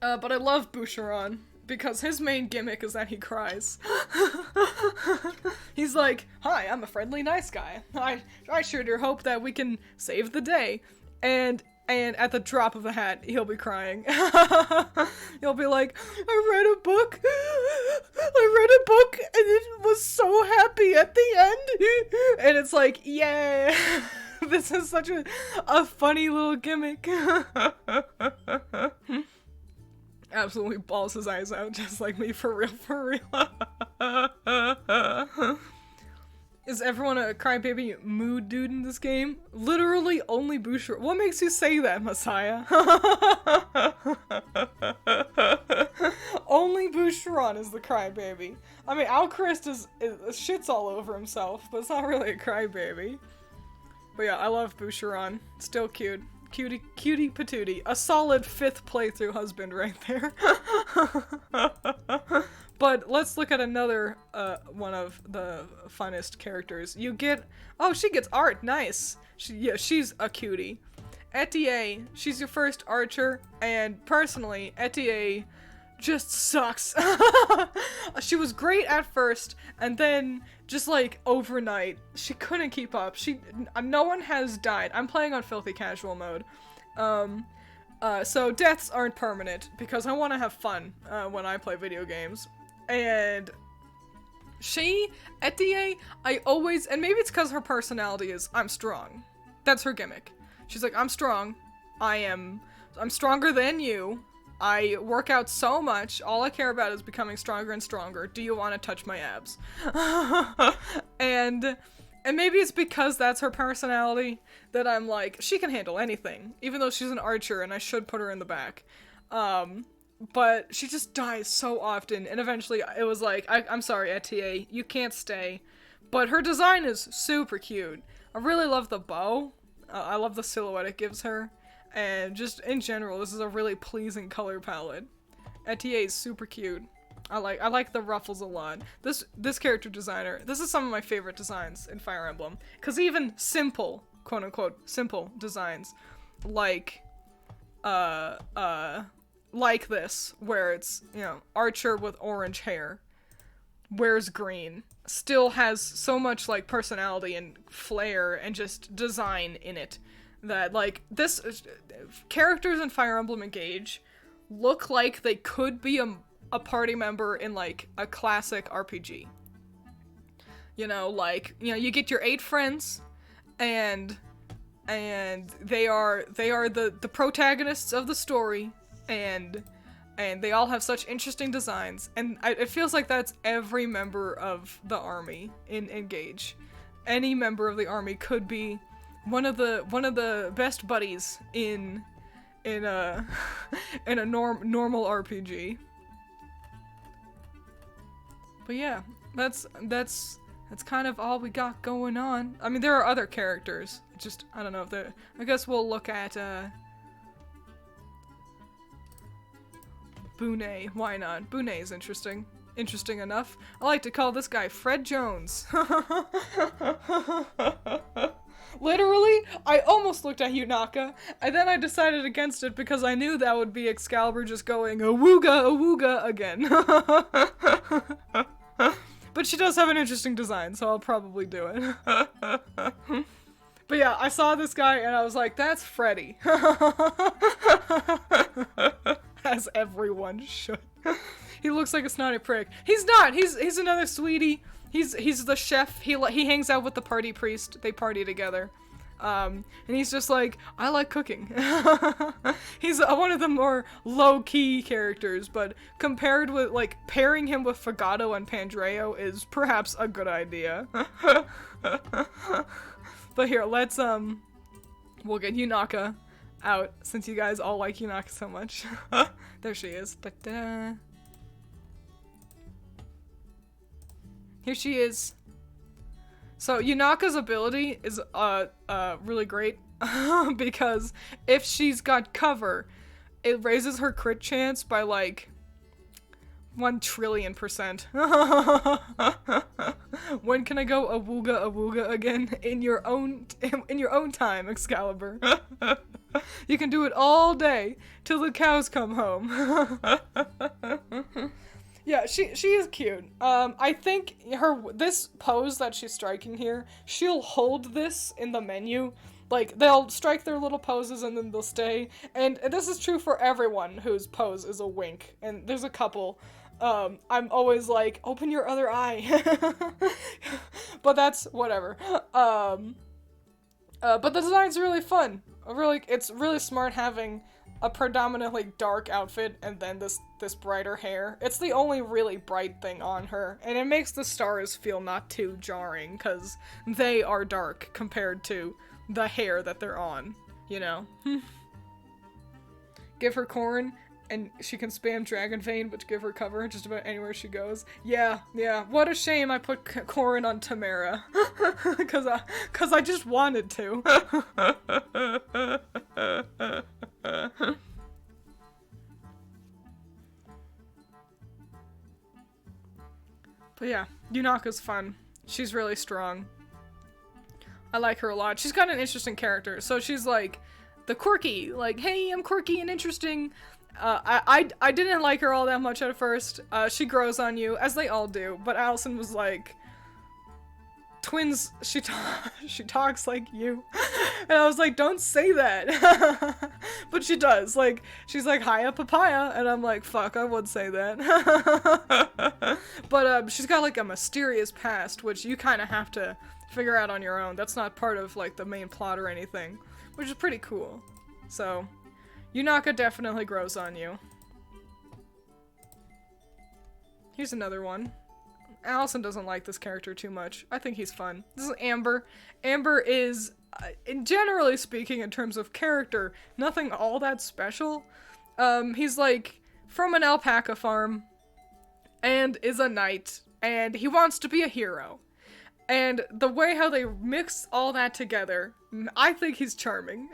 But I love Boucheron, because his main gimmick is that he cries. He's like, "Hi, I'm a friendly, nice guy. I sure do hope that we can save the day." And at the drop of a hat, he'll be crying. He'll be like, I read a book, and it was so happy at the end. And it's like, yeah, this is such a funny little gimmick. Absolutely balls his eyes out, just like me, for real, for real. Is everyone a crybaby mood dude in this game? Literally only Boucheron. What makes you say that, Messiah? Only Boucheron is the crybaby. I mean, Alchrist is shits all over himself, but it's not really a crybaby. But yeah, I love Boucheron. Still cute. Cutie patootie. A solid 5th playthrough husband right there. But let's look at another one of the funnest characters. You get... Oh, she gets art. Nice. She's a cutie. Etier, she's your first archer, and personally, Etier just sucks. She was great at first, and then just like overnight, she couldn't keep up. No one has died. I'm playing on filthy casual mode. So deaths aren't permanent, because I want to have fun when I play video games. And Etier, I always, and maybe it's because her personality is, I'm strong. That's her gimmick. She's like, I'm strong. I'm stronger than you. I work out so much. All I care about is becoming stronger and stronger. Do you want to touch my abs? And maybe it's because that's her personality that I'm like, she can handle anything, even though she's an archer and I should put her in the back. But she just dies so often, and eventually it was like, I'm sorry, Etier, you can't stay. But her design is super cute. I really love the bow. I love the silhouette it gives her. And just in general, this is a really pleasing color palette. Etier is super cute. I like the ruffles a lot. This character designer, this is some of my favorite designs in Fire Emblem. Cause even simple, quote unquote, simple designs, like this, where it's, you know, archer with orange hair, wears green, still has so much, like, personality and flair and just design in it, that, like, characters in Fire Emblem Engage look like they could be a party member in, like, a classic RPG. You know, like, you know, you get your 8 friends, and they are the protagonists of the story, and they all have such interesting designs, and it feels like that's every member of the army in Engage. Any member of the army could be one of the best buddies in a normal RPG. But yeah, that's kind of all we got going on. I mean, there are other characters. Just, I don't know if they're... I guess we'll look at Boone. Why not? Boone is interesting. Interesting enough. I like to call this guy Fred Jones. Literally, I almost looked at Yunaka, and then I decided against it because I knew that would be Excalibur just going awooga again. But she does have an interesting design, so I'll probably do it. But yeah, I saw this guy and I was like, that's Freddy. As everyone should. He looks like a snotty prick. He's not. He's another sweetie. He's the chef. He hangs out with the party priest. They party together. And he's just like, I like cooking. He's one of the more low-key characters, but compared with, like, pairing him with Fagato and Pandreo is perhaps a good idea. But here, let's, we'll get Yunaka out, since you guys all like Yunaka so much. There she is. Da-da. Here she is. So Yunaka's ability is really great because if she's got cover, it raises her crit chance by like 1,000,000,000%. When can I go awooga again? In your own time, Excalibur. You can do it all day till the cows come home. Yeah, she is cute. I think this pose that she's striking here, she'll hold this in the menu. Like, they'll strike their little poses and then they'll stay. And this is true for everyone whose pose is a wink. And there's a couple. I'm always like, open your other eye. But that's whatever. But the design's really fun. It's really smart having a predominantly dark outfit and then this brighter hair. It's the only really bright thing on her, and it makes the stars feel not too jarring because they are dark compared to the hair that they're on, you know? Give her corn and she can spam Dragon Vein, which give her cover just about anywhere she goes. Yeah, what a shame I put corn on Tamara. Cause I just wanted to. But yeah, Yunaka's fun. She's really strong. I like her a lot. She's got an interesting character. So she's like the quirky, like, hey, I'm quirky and interesting. I didn't like her all that much at first. She grows on you, as they all do, but Allison was like, Twiins, she talks like you. And I was like, don't say that. But she does. Like, she's like, hiya papaya, and I'm like, fuck, I would say that. But she's got like a mysterious past, which you kind of have to figure out on your own. That's not part of like the main plot or anything, which is pretty cool. So Yunaka definitely grows on you. Here's another one. Allison doesn't like this character too much. I think he's fun. This is Amber. Amber is, generally speaking, in terms of character, nothing all that special. He's like from an alpaca farm and is a knight, and he wants to be a hero. And the way how they mix all that together, I think he's charming.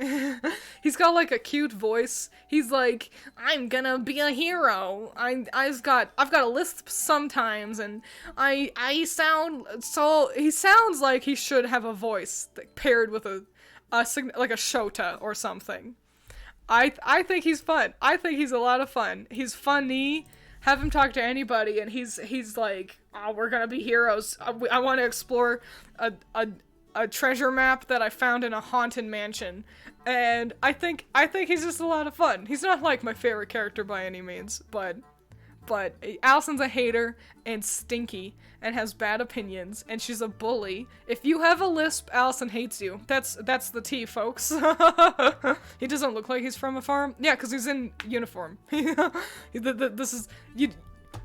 He's got like a cute voice. He's like, I'm gonna be a hero. I've got a lisp sometimes, and he sounds like he should have a voice that paired with like a Shota or something. I think he's fun. I think he's a lot of fun. He's funny. Have him talk to anybody, and he's like, oh, we're gonna be heroes. I want to explore a treasure map that I found in a haunted mansion, and I think he's just a lot of fun. He's not like my favorite character by any means, but Allison's a hater and stinky and has bad opinions, and she's a bully. If you have a lisp, Allison hates you. That's the tea, folks. He doesn't look like he's from a farm. Yeah, because he's in uniform.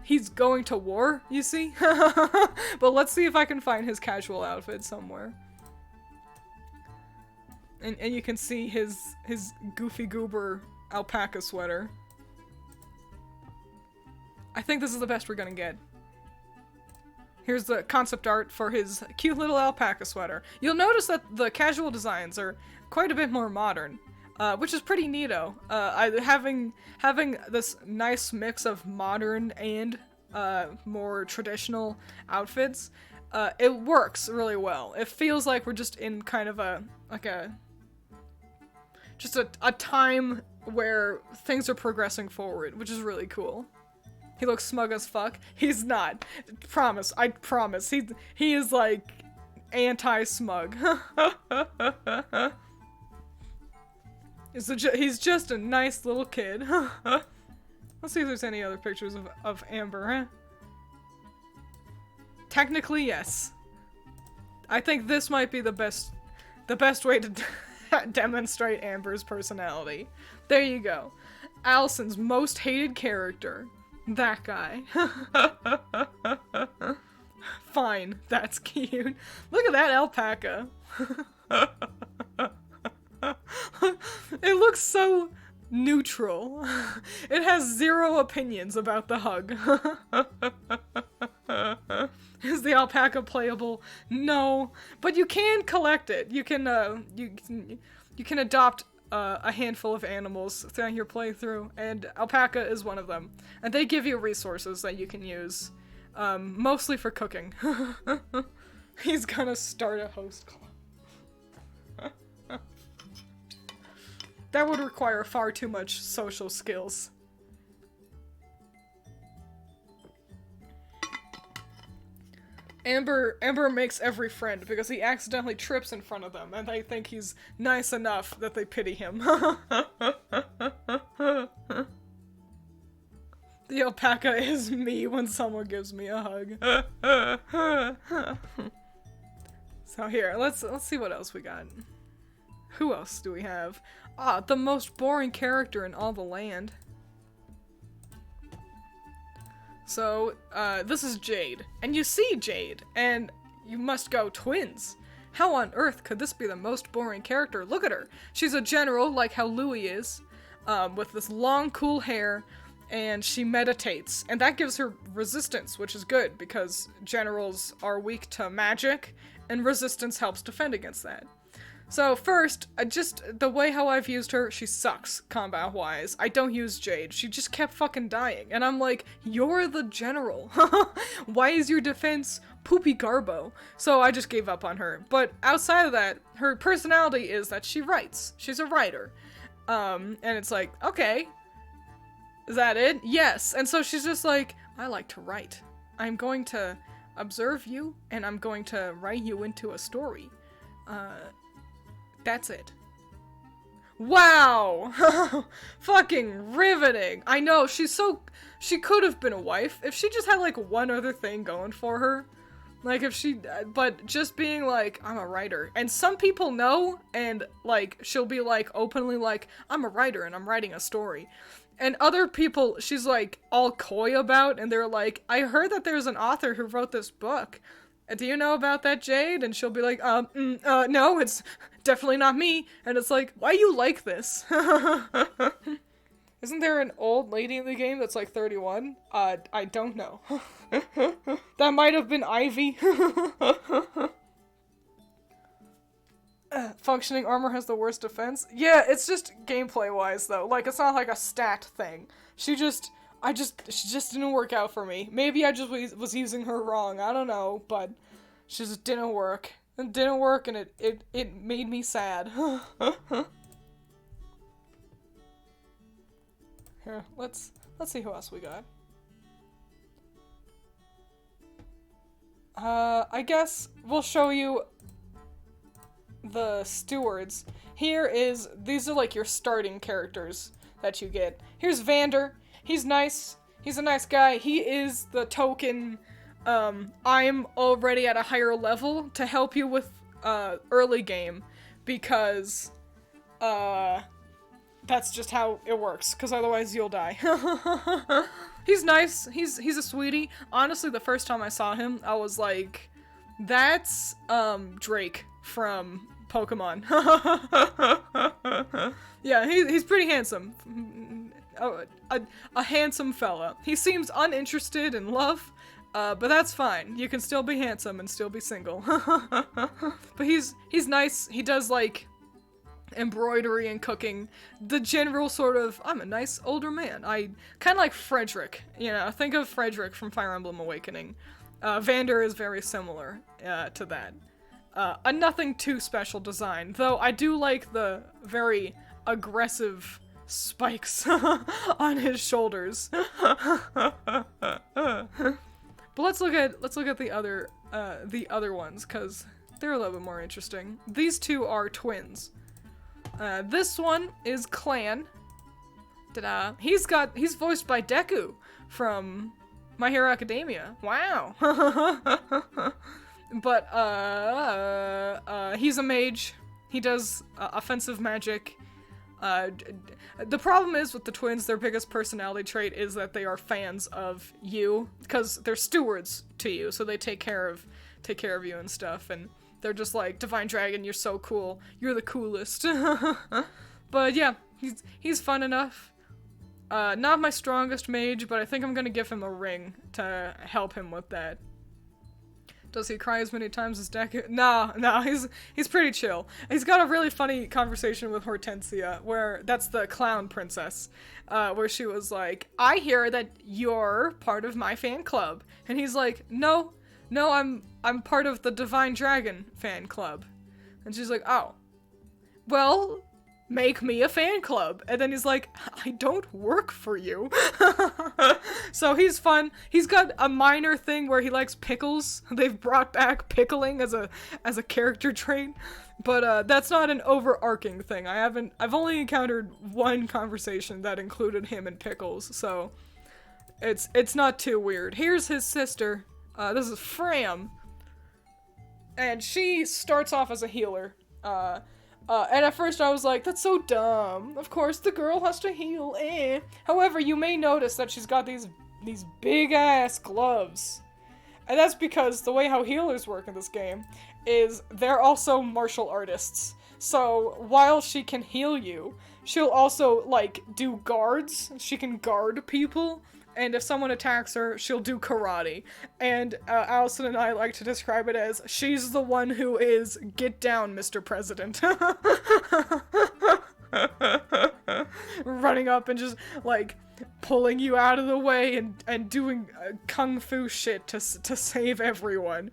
He's going to war, you see? But let's see if I can find his casual outfit somewhere. And you can see his goofy goober alpaca sweater. I think this is the best we're gonna get. Here's the concept art for his cute little alpaca sweater. You'll notice that the casual designs are quite a bit more modern, which is pretty neato. Having this nice mix of modern and more traditional outfits, it works really well. It feels like we're just in kind of a time where things are progressing forward, which is really cool. He looks smug as fuck. He's not. Promise. I promise. He is like anti-smug. He's just a nice little kid. Let's see if there's any other pictures of Amber, huh? Technically, yes. I think this might be the best way to demonstrate Amber's personality. There you go. Allison's most hated character. That guy. Fine, that's cute. Look at that alpaca. It looks so neutral. It has 0 opinions about the hug. Is the alpaca playable? No, but you can collect it. You can adopt a handful of animals throughout your playthrough, and alpaca is one of them. And they give you resources that you can use, mostly for cooking. He's gonna start a host club. That would require far too much social skills. Amber makes every friend because he accidentally trips in front of them, and they think he's nice enough that they pity him. The alpaca is me when someone gives me a hug. So here, let's see what else we got. Who else do we have? Ah, the most boring character in all the land. So, this is Jade. And you see Jade, and you must go, Twiins. How on earth could this be the most boring character? Look at her. She's a general, like how Louis is, with this long, cool hair, and she meditates. And that gives her resistance, which is good, because generals are weak to magic, and resistance helps defend against that. So first, just the way how I've used her, she sucks, combat-wise. I don't use Jade. She just kept fucking dying. And I'm like, you're the general. Why is your defense poopy garbo? So I just gave up on her. But outside of that, her personality is that she writes. She's a writer. And it's like, okay. Is that it? Yes. And so she's just like, I like to write. I'm going to observe you, and I'm going to write you into a story. That's it. Wow! Fucking riveting! I know, she could have been a wife if she just had like one other thing going for her. Like if she, but just being like, I'm a writer. And some people know, and like, she'll be like, openly like, I'm a writer and I'm writing a story. And other people, she's like, all coy about, and they're like, I heard that there's an author who wrote this book. Do you know about that, Jade? And she'll be like, no, it's definitely not me. And it's like, why you like this? Isn't there an old lady in the game that's like 31? I don't know. That might have been Ivy. Functioning armor has the worst defense. Yeah, it's just gameplay-wise, though. Like, it's not like a stat thing. She just didn't work out for me. Maybe I just was using her wrong. I don't know, but she just didn't work. It didn't work, and it made me sad. Here, let's see who else we got. I guess we'll show you the stewards. These are like your starting characters that you get. Here's Vander. He's nice. He's a nice guy. He is the token, I'm already at a higher level to help you with, early game, because, that's just how it works, because otherwise you'll die. He's nice. He's a sweetie. Honestly, the first time I saw him, I was like, that's, Drake from Pokemon. Yeah, he's pretty handsome. A handsome fella. He seems uninterested in love, but that's fine. You can still be handsome and still be single. But he's nice. He does, like, embroidery and cooking. The general sort of, I'm a nice older man. I kind of like Frederick. You know, think of Frederick from Fire Emblem Awakening. Vander is very similar to that. A nothing too special design, though I do like the very aggressive spikes on his shoulders. But let's look at the other ones, because they're a little bit more interesting. These two are twins. This one is Clan. Ta-da. He's voiced by Deku from My Hero Academia. Wow. But, he's a mage. He does offensive magic. The problem is with the twins, their biggest personality trait is that they are fans of you, because they're stewards to you, so they take care of you and stuff, and they're just like, Divine Dragon, you're so cool. You're the coolest. But yeah, he's fun enough. Not my strongest mage, but I think I'm gonna give him a ring to help him with that. Does he cry as many times as Deku? No, he's pretty chill. He's got a really funny conversation with Hortensia, where that's the clown princess, where she was like, I hear that you're part of my fan club. And he's like, no, I'm part of the Divine Dragon fan club. And she's like, oh, well, make me a fan club. And then he's like, I don't work for you. So he's fun. He's got a minor thing where he likes pickles. They've brought back pickling as a character trait, but that's not an overarching thing. I've only encountered one conversation that included him and pickles, so it's not too weird. Here's his sister. This is Fram, and she starts off as a healer. And at first I was like, that's so dumb. Of course the girl has to heal, eh. However, you may notice that she's got these big ass gloves. And that's because the way how healers work in this game is they're also martial artists. So while she can heal you, she'll also, like, do guards. She can guard people. And if someone attacks her, she'll do karate. And Allison and I like to describe it as, she's the one who is, get down, Mr. President. Running up and just, like, pulling you out of the way and doing kung fu shit to save everyone.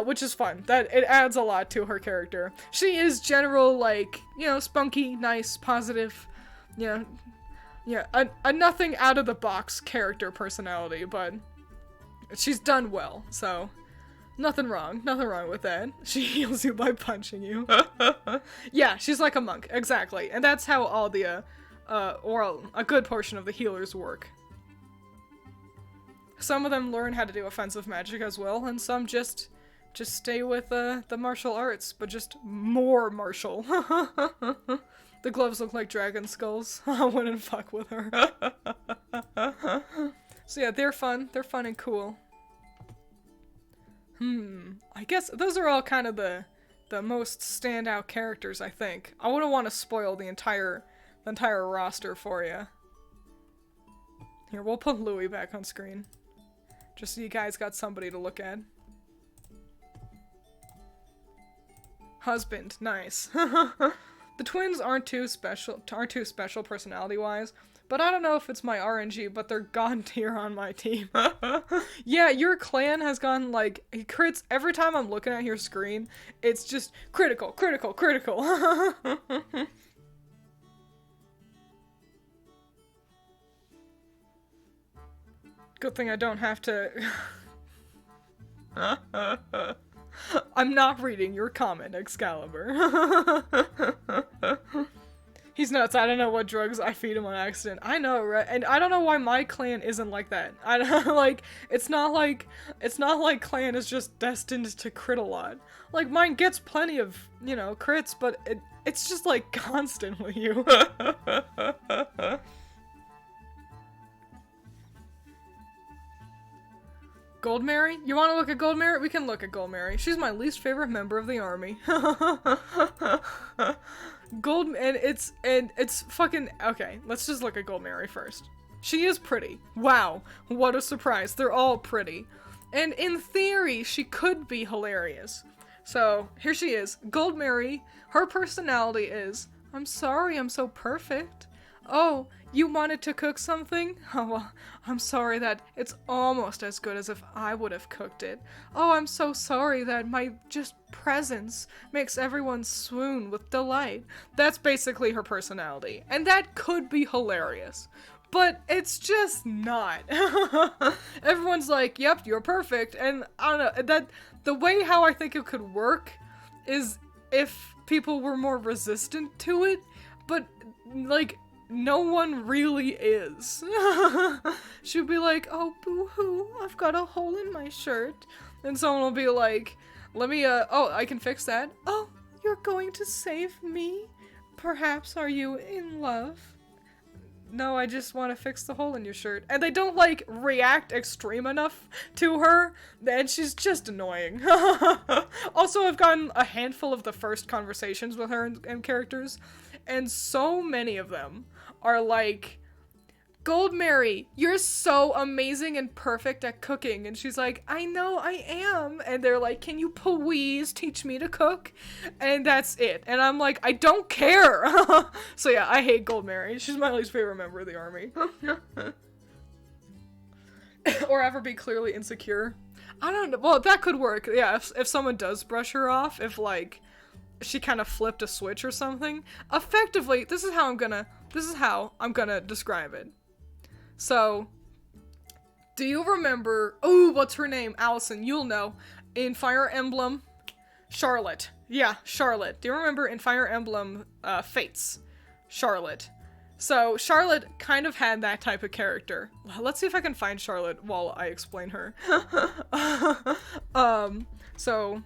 Which is fun. It adds a lot to her character. She is general, like, you know, spunky, nice, positive, you know, yeah, a nothing out of the box character personality, but she's done well, so nothing wrong with that. She heals you by punching you. Yeah, she's like a monk, exactly, and that's how all the, or a good portion of the healers work. Some of them learn how to do offensive magic as well, and some just stay with the martial arts, but just more martial. The gloves look like dragon skulls. I wouldn't fuck with her. So yeah, they're fun. They're fun and cool. I guess those are all kind of the most standout characters, I think. I wouldn't want to spoil the entire roster for you. Here, we'll put Louis back on screen. Just so you guys got somebody to look at. Husband, nice. The twins aren't too special personality-wise, but I don't know if it's my RNG, but they're god tier on my team. Yeah, your clan has gone, like, crits every time I'm looking at your screen. It's just critical, critical, critical. Good thing I don't have to... I'm not reading your comment, Excalibur. He's nuts. I don't know what drugs I feed him on accident. I know, right? And I don't know why my clan isn't like that. I don't like, it's not like clan is just destined to crit a lot. Like, mine gets plenty of, you know, crits, but it's just like constant with you. Goldmary? You want to look at Goldmary? We can look at Goldmary. She's my least favorite member of the army. It's fucking... Okay, let's just look at Goldmary first. She is pretty. Wow, what a surprise. They're all pretty. And in theory, she could be hilarious. So, here she is. Goldmary, her personality is, I'm sorry I'm so perfect. Oh, you wanted to cook something? Oh, well, I'm sorry that it's almost as good as if I would have cooked it. Oh, I'm so sorry that my just presence makes everyone swoon with delight. That's basically her personality, and that could be hilarious. But it's just not. Everyone's like, yep, you're perfect, and I don't know, that the way how I think it could work is if people were more resistant to it, but, like, no one really is. She'll be like, oh, boo-hoo, I've got a hole in my shirt. And someone will be like, let me, oh, I can fix that. Oh, you're going to save me? Perhaps are you in love? No, I just want to fix the hole in your shirt. And they don't, like, react extreme enough to her, and she's just annoying. Also, I've gotten a handful of the first conversations with her and characters, and so many of them are like, Gold Mary, you're so amazing and perfect at cooking. And she's like, I know I am. And they're like, can you please teach me to cook? And that's it. And I'm like, I don't care. So yeah, I hate Gold Mary. She's my least favorite member of the army. Or ever be clearly insecure. I don't know. Well, that could work. Yeah, if someone does brush her off, if like she kind of flipped a switch or something. Effectively, this is how I'm gonna describe it. So, do you remember, oh, what's her name? Allison, you'll know. In Fire Emblem, Charlotte. Yeah, Charlotte. Do you remember in Fire Emblem, Fates? Charlotte. So, Charlotte kind of had that type of character. Let's see if I can find Charlotte while I explain her. So,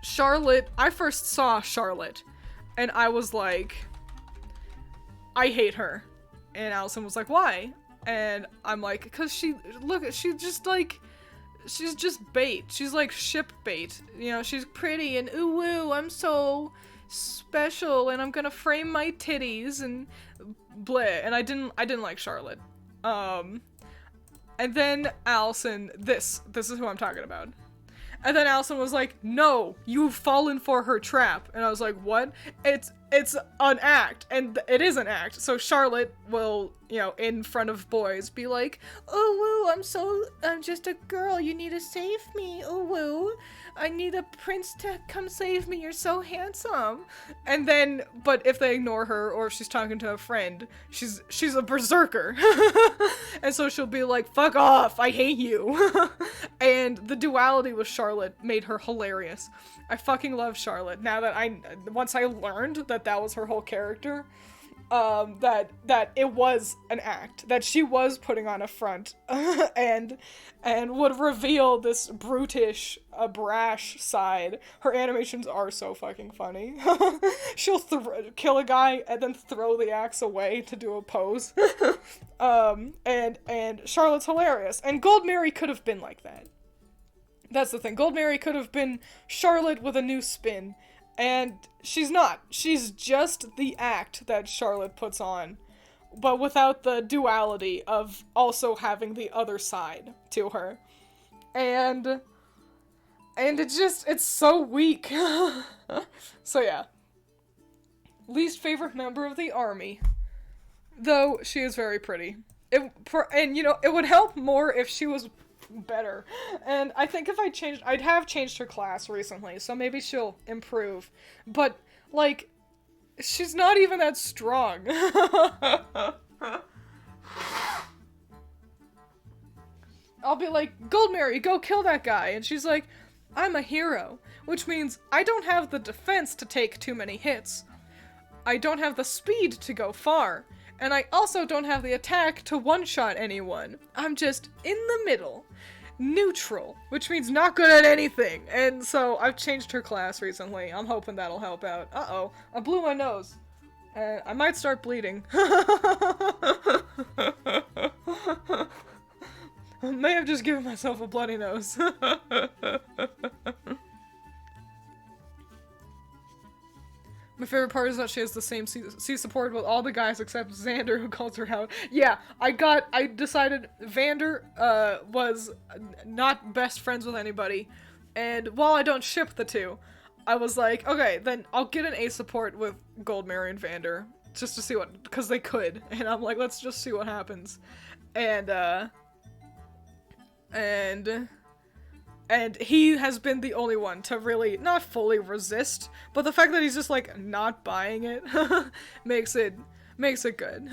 Charlotte, I first saw Charlotte, and I was like, I hate her. And Allison was like, why? And I'm like, because she's just bait. She's like ship bait. You know, she's pretty and ooh woo, I'm so special and I'm gonna frame my titties and bleh. And I didn't like Charlotte. And then Allison, this is who I'm talking about. And then Allison was like, no, you've fallen for her trap. And I was like, what? It's an act. And it is an act. So Charlotte will, you know, in front of boys be like, oh, woo, I'm just a girl. You need to save me. Oh, woo. I need a prince to come save me. You're so handsome. And then, but if they ignore her or if she's talking to a friend, she's a berserker. And so she'll be like, fuck off. I hate you. And the duality with Charlotte made her hilarious. I fucking love Charlotte. Now that once I learned that was her whole character, that it was an act, that she was putting on a front, and would reveal this brutish, brash side. Her animations are so fucking funny. She'll kill a guy and then throw the axe away to do a pose. And Charlotte's hilarious. And Gold Mary could have been like that. That's the thing. Gold Mary could have been Charlotte with a new spin. And she's not. She's just the act that Charlotte puts on, but without the duality of also having the other side to her. And it's so weak. So yeah. Least favorite member of the army. Though she is very pretty. And you know, it would help more if she was better. And I think if I'd have changed her class recently, so maybe she'll improve. But, like, she's not even that strong. I'll be like, Gold Mary, go kill that guy. And she's like, I'm a hero. Which means I don't have the defense to take too many hits. I don't have the speed to go far. And I also don't have the attack to one-shot anyone. I'm just in the middle. Neutral, which means not good at anything. And so I've changed her class recently. I'm hoping that'll help out. Uh-oh, I blew my nose. I might start bleeding. I may have just given myself a bloody nose. My favorite part is that she has the same C support with all the guys except Xander, who calls her out. Yeah, I decided Vander, was not best friends with anybody, and while I don't ship the two, I was like, okay, then I'll get an A support with Gold Mary and Vander, just to see what, because they could, and I'm like, let's just see what happens. And he has been the only one to really, not fully resist, but the fact that he's just, like, not buying it makes it good.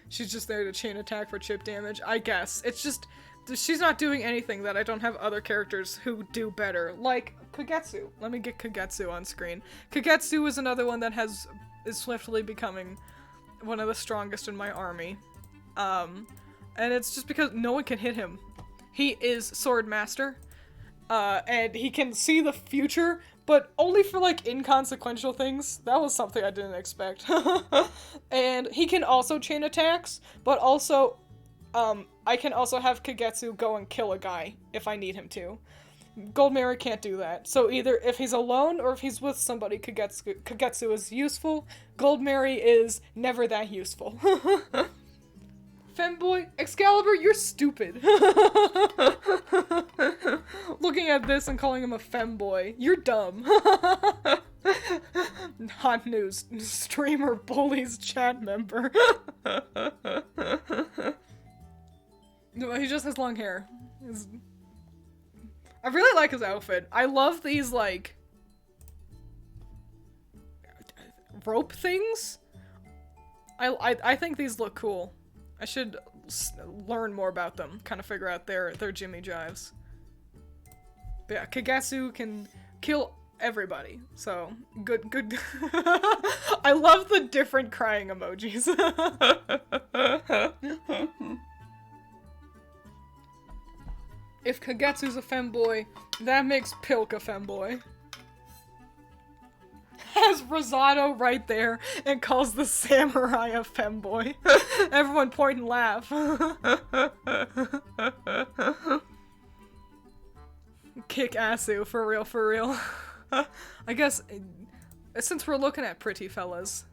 She's just there to chain attack for chip damage, I guess. It's just, she's not doing anything that I don't have other characters who do better, like Kagetsu. Let me get Kagetsu on screen. Kagetsu is another one that has is swiftly becoming one of the strongest in my army. And it's just because no one can hit him. He is Sword Master, and he can see the future, but only for, like, inconsequential things. That was something I didn't expect. And he can also chain attacks, but also, I can also have Kagetsu go and kill a guy if I need him to. Goldmary can't do that. So either if he's alone or if he's with somebody, Kagetsu is useful. Goldmary is never that useful. Femboy? Excalibur, you're stupid. Looking at this and calling him a femboy. You're dumb. Hot news. Streamer bullies chat member. No, he just has long hair. I really like his outfit. I love these, like, rope things. I think these look cool. I should learn more about them, kind of figure out their Jimmy jives. But yeah, Kagetsu can kill everybody, so good. I love the different crying emojis. If Kagetsu's a femboy, that makes Pilk a femboy. Has Rosado right there and calls the samurai a femboy. Everyone point and laugh. Kick Asu, for real. I guess, since we're looking at pretty fellas,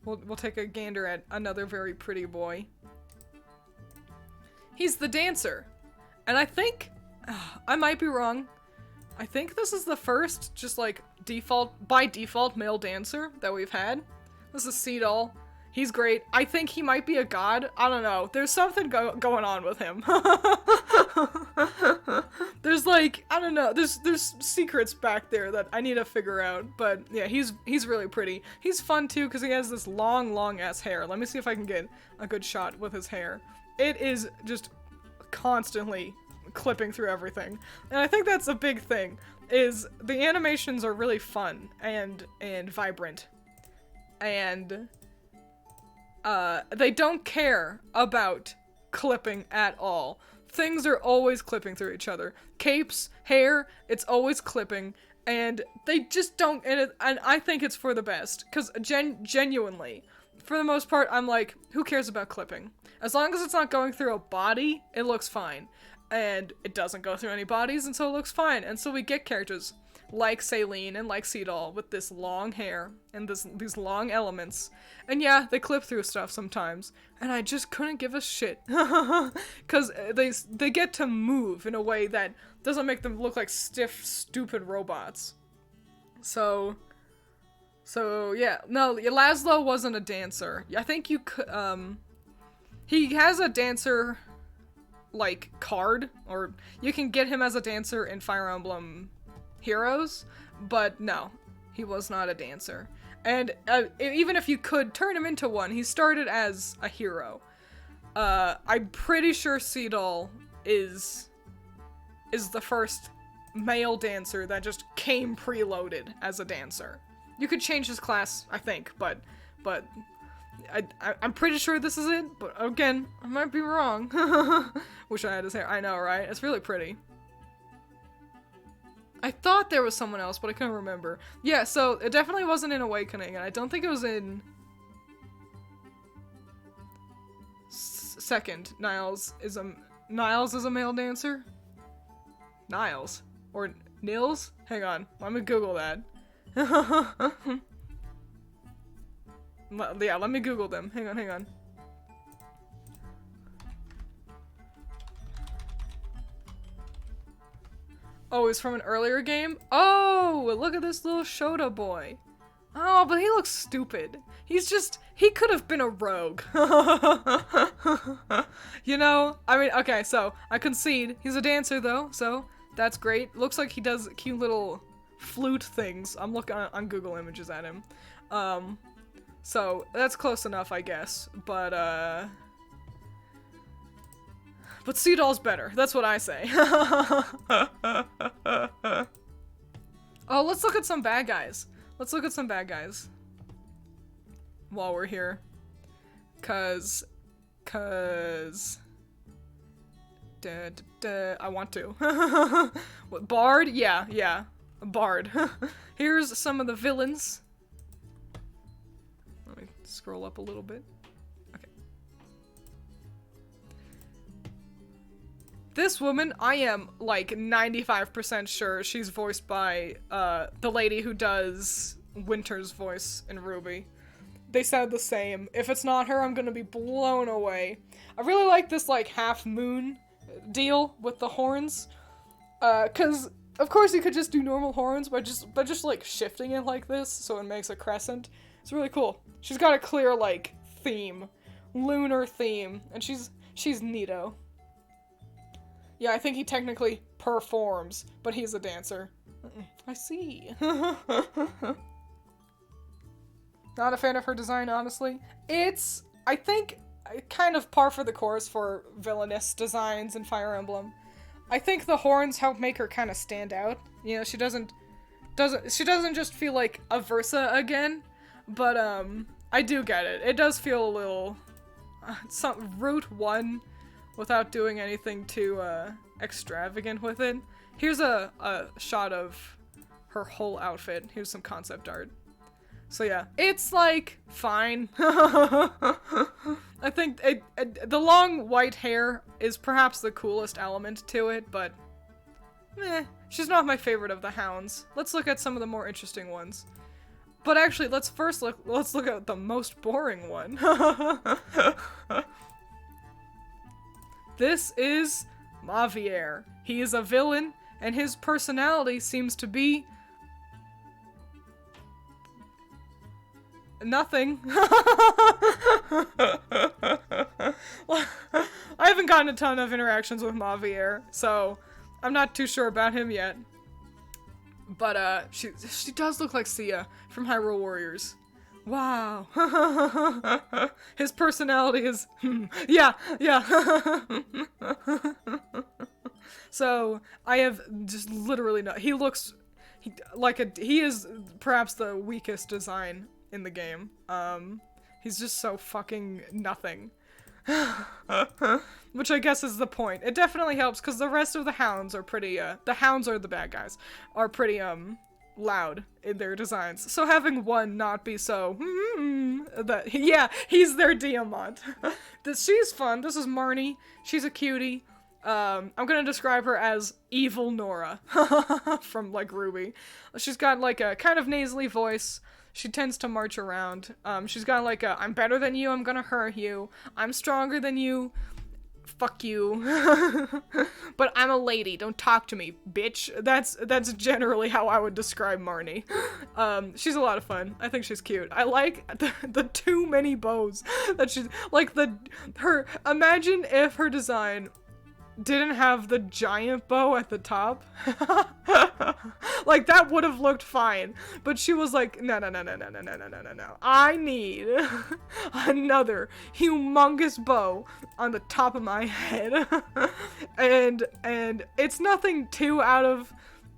we'll take a gander at another very pretty boy. He's the dancer. And I think, I might be wrong, I think this is the first, just like, by default male dancer that we've had. This is Seadoll. He's great. I think he might be a god. I don't know. There's something going on with him. There's like, I don't know, there's secrets back there that I need to figure out, but yeah, he's really pretty. He's fun too, because he has this long ass hair. Let me see if I can get a good shot with his hair. It is just constantly clipping through everything. And I think that's a big thing, is the animations are really fun and vibrant. And they don't care about clipping at all. Things are always clipping through each other. Capes, hair, it's always clipping, and they just don't, and I think it's for the best, because genuinely, for the most part, I'm like, who cares about clipping? As long as it's not going through a body, it looks fine. And it doesn't go through any bodies, and so it looks fine. And so we get characters like Saline and like Seadoll with this long hair and these long elements. And yeah, they clip through stuff sometimes, and I just couldn't give a shit. Because they get to move in a way that doesn't make them look like stiff, stupid robots. So yeah. No, Laszlo wasn't a dancer. I think you could, he has a dancer, like, card, or you can get him as a dancer in Fire Emblem Heroes, but no, he was not a dancer. And even if you could turn him into one, he started as a hero. I'm pretty sure Seadoll is the first male dancer that just came preloaded as a dancer. You could change his class, I think, but I'm pretty sure this is it, but again, I might be wrong. Wish I had his hair. I know, right? It's really pretty. I thought there was someone else, but I couldn't remember. Yeah, so it definitely wasn't in Awakening, and I don't think it was in second. Niles is a male dancer? Niles? Or Nils? Hang on, let me Google that. Yeah, let me Google them. Hang on. Oh, he's from an earlier game? Oh, look at this little Shota boy. Oh, but he looks stupid. He could have been a rogue. You know? I mean, okay, so, I concede. He's a dancer, though, so that's great. Looks like he does cute little flute things. I'm looking on Google Images at him. So, that's close enough, I guess. But Seadoll's better. That's what I say. Oh, let's look at some bad guys. while we're here. Cause... I want to. What, Bard? Yeah. A Bard. Here's some of the villains. Let me scroll up a little bit. Okay. This woman, I am like 95% sure she's voiced by the lady who does Winter's voice in Ruby. They sound the same. If it's not her, I'm gonna be blown away. I really like this like half moon deal with the horns. Cause of course you could just do normal horns by just like shifting it like this so it makes a crescent. It's really cool. She's got a clear like theme. Lunar theme. And she's neato. Yeah, I think he technically performs, but he's a dancer. I see. Not a fan of her design, honestly. It's, I think, kind of par for the course for villainous designs in Fire Emblem. I think the horns help make her kind of stand out. You know, she doesn't just feel like a Versa again, but I do get it. It does feel a little Route 1 without doing anything too extravagant with it. Here's a shot of her whole outfit. Here's some concept art. So yeah, it's like fine. I think the long white hair is perhaps the coolest element to it, but she's not my favorite of the hounds. Let's look at some of the more interesting ones. But actually, let's look at the most boring one. This is Mavier. He is a villain, and his personality seems to be nothing. Well, I haven't gotten a ton of interactions with Mavier, so I'm not too sure about him yet. But she does look like Sia from Hyrule Warriors. Wow. His personality is yeah. So I have just literally no. He looks he is perhaps the weakest design in the game. He's just so fucking nothing. Which I guess is the point. It definitely helps because the rest of the hounds are pretty, the hounds are the bad guys, are pretty, loud in their designs. So having one not be so, yeah, he's their Diamant. She's fun. This is Marnie. She's a cutie. I'm gonna describe her as Evil Nora from, like, Ruby. She's got, like, a kind of nasally voice. She tends to march around. She's got, like, a, I'm better than you, I'm gonna hurt you. I'm stronger than you. Fuck you. But I'm a lady, don't talk to me, bitch. That's generally how I would describe Marnie. She's a lot of fun. I think she's cute. I like the too many bows that she's, like, imagine if her design didn't have the giant bow at the top. Like, that would have looked fine. But she was like, no. I need another humongous bow on the top of my head. and it's nothing too out of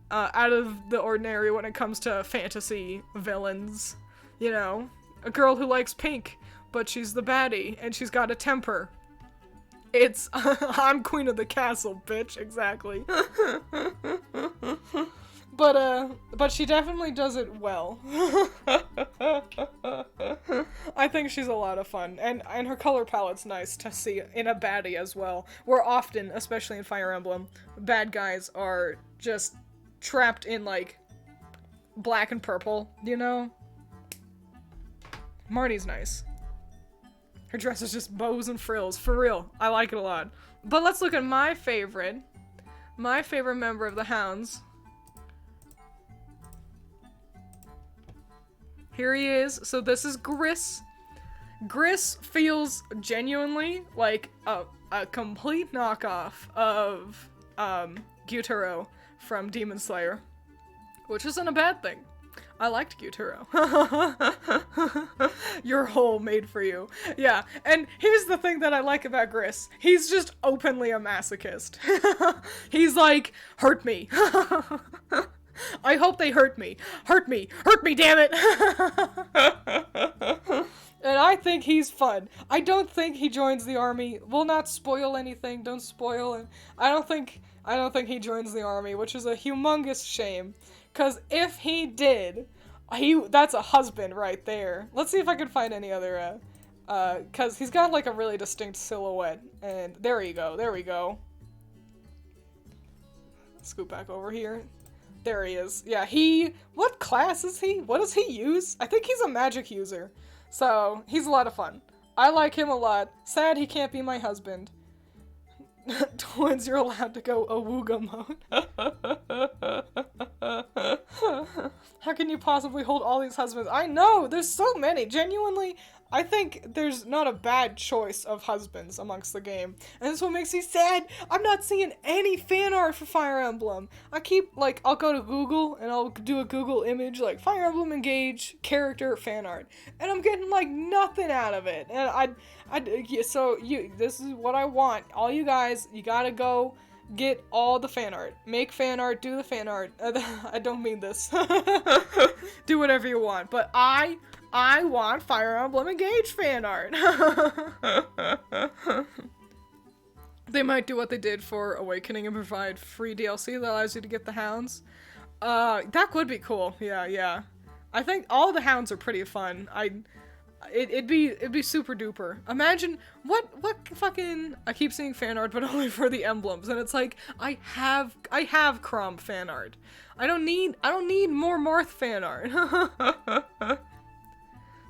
the ordinary when it comes to fantasy villains. You know, a girl who likes pink, but she's the baddie, and she's got a temper. It's, I'm queen of the castle, bitch, exactly. But she definitely does it well. I think she's a lot of fun, and her color palette's nice to see in a baddie as well, where often, especially in Fire Emblem, bad guys are just trapped in, like, black and purple, you know? Marnie's nice. Her dress is just bows and frills, for real. I like it a lot. But let's look at my favorite member of the hounds. Here he is. So this is Gris. Gris feels genuinely like a complete knockoff of Gyutaro from Demon Slayer, which isn't a bad thing. I liked Gyutaro. Your hole made for you. Yeah, and here's the thing that I like about Gris. He's just openly a masochist. He's like, hurt me. I hope they hurt me. Hurt me, damn it! And I think he's fun. I don't think he joins the army. We'll not spoil anything. Don't spoil it. I don't think he joins the army, which is a humongous shame. Cause if he did, that's a husband right there. Let's see if I can find any other cause he's got like a really distinct silhouette. And there you go. There we go. Scoot back over here. There he is. Yeah, what class is he? What does he use? I think he's a magic user. So, he's a lot of fun. I like him a lot. Sad he can't be my husband. Twins, you're allowed to go awooga mode. How can you possibly hold all these husbands? I know! There's so many! Genuinely, I think there's not a bad choice of husbands amongst the game. And this is what makes me sad. I'm not seeing any fan art for Fire Emblem. I keep, like, I'll go to Google and I'll do a Google image, like, Fire Emblem Engage character fan art. And I'm getting, like, nothing out of it. And this is what I want. All you guys, you gotta go get all the fan art. Make fan art, do the fan art. I don't mean this. Do whatever you want. But I want Fire Emblem Engage fan art. They might do what they did for Awakening and provide free DLC that allows you to get the hounds. That would be cool. Yeah. I think all the hounds are pretty fun. It'd be super duper. Imagine what fucking, I keep seeing fan art, but only for the emblems, and it's like I have Crom fan art. I don't need more Marth fan art.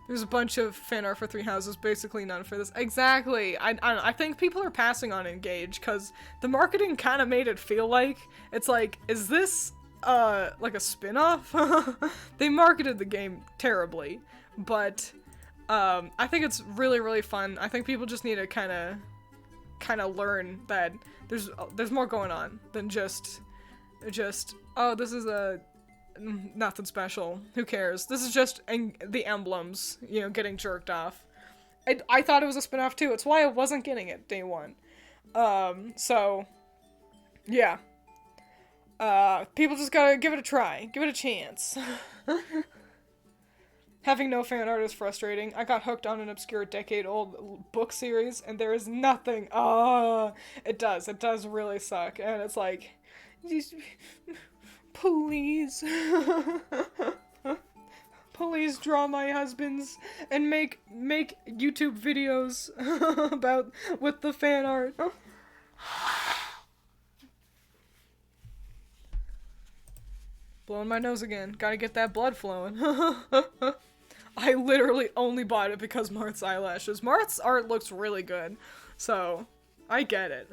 There's a bunch of fan art for Three Houses, basically none for this. Exactly. I think people are passing on Engage because the marketing kind of made it feel like it's like, is this like a spin-off? They marketed the game terribly, but I think it's really, really fun. I think people just need to kind of learn that there's more going on than just oh, this is nothing special. Who cares? This is just the emblems, you know, getting jerked off. I thought it was a spin-off too. It's why I wasn't getting it day one. So yeah. People just gotta give it a try. Give it a chance. Having no fan art is frustrating. I got hooked on an obscure decade-old book series, and there is nothing. It does really suck. And it's like, please. Please draw my husbands and make YouTube videos with the fan art. Blowing my nose again. Gotta get that blood flowing. I literally only bought it because Marth's eyelashes. Marth's art looks really good, so I get it.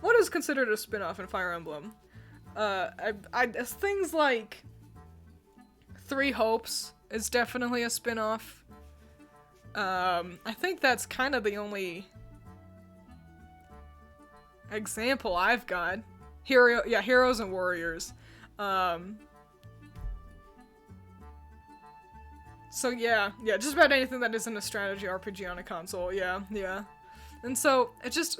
What is considered a spin-off in Fire Emblem? Things like Three Hopes is definitely a spin-off. I think that's kind of the only example I've got. Heroes and Warriors. So yeah, just about anything that isn't a strategy RPG on a console, yeah. And so,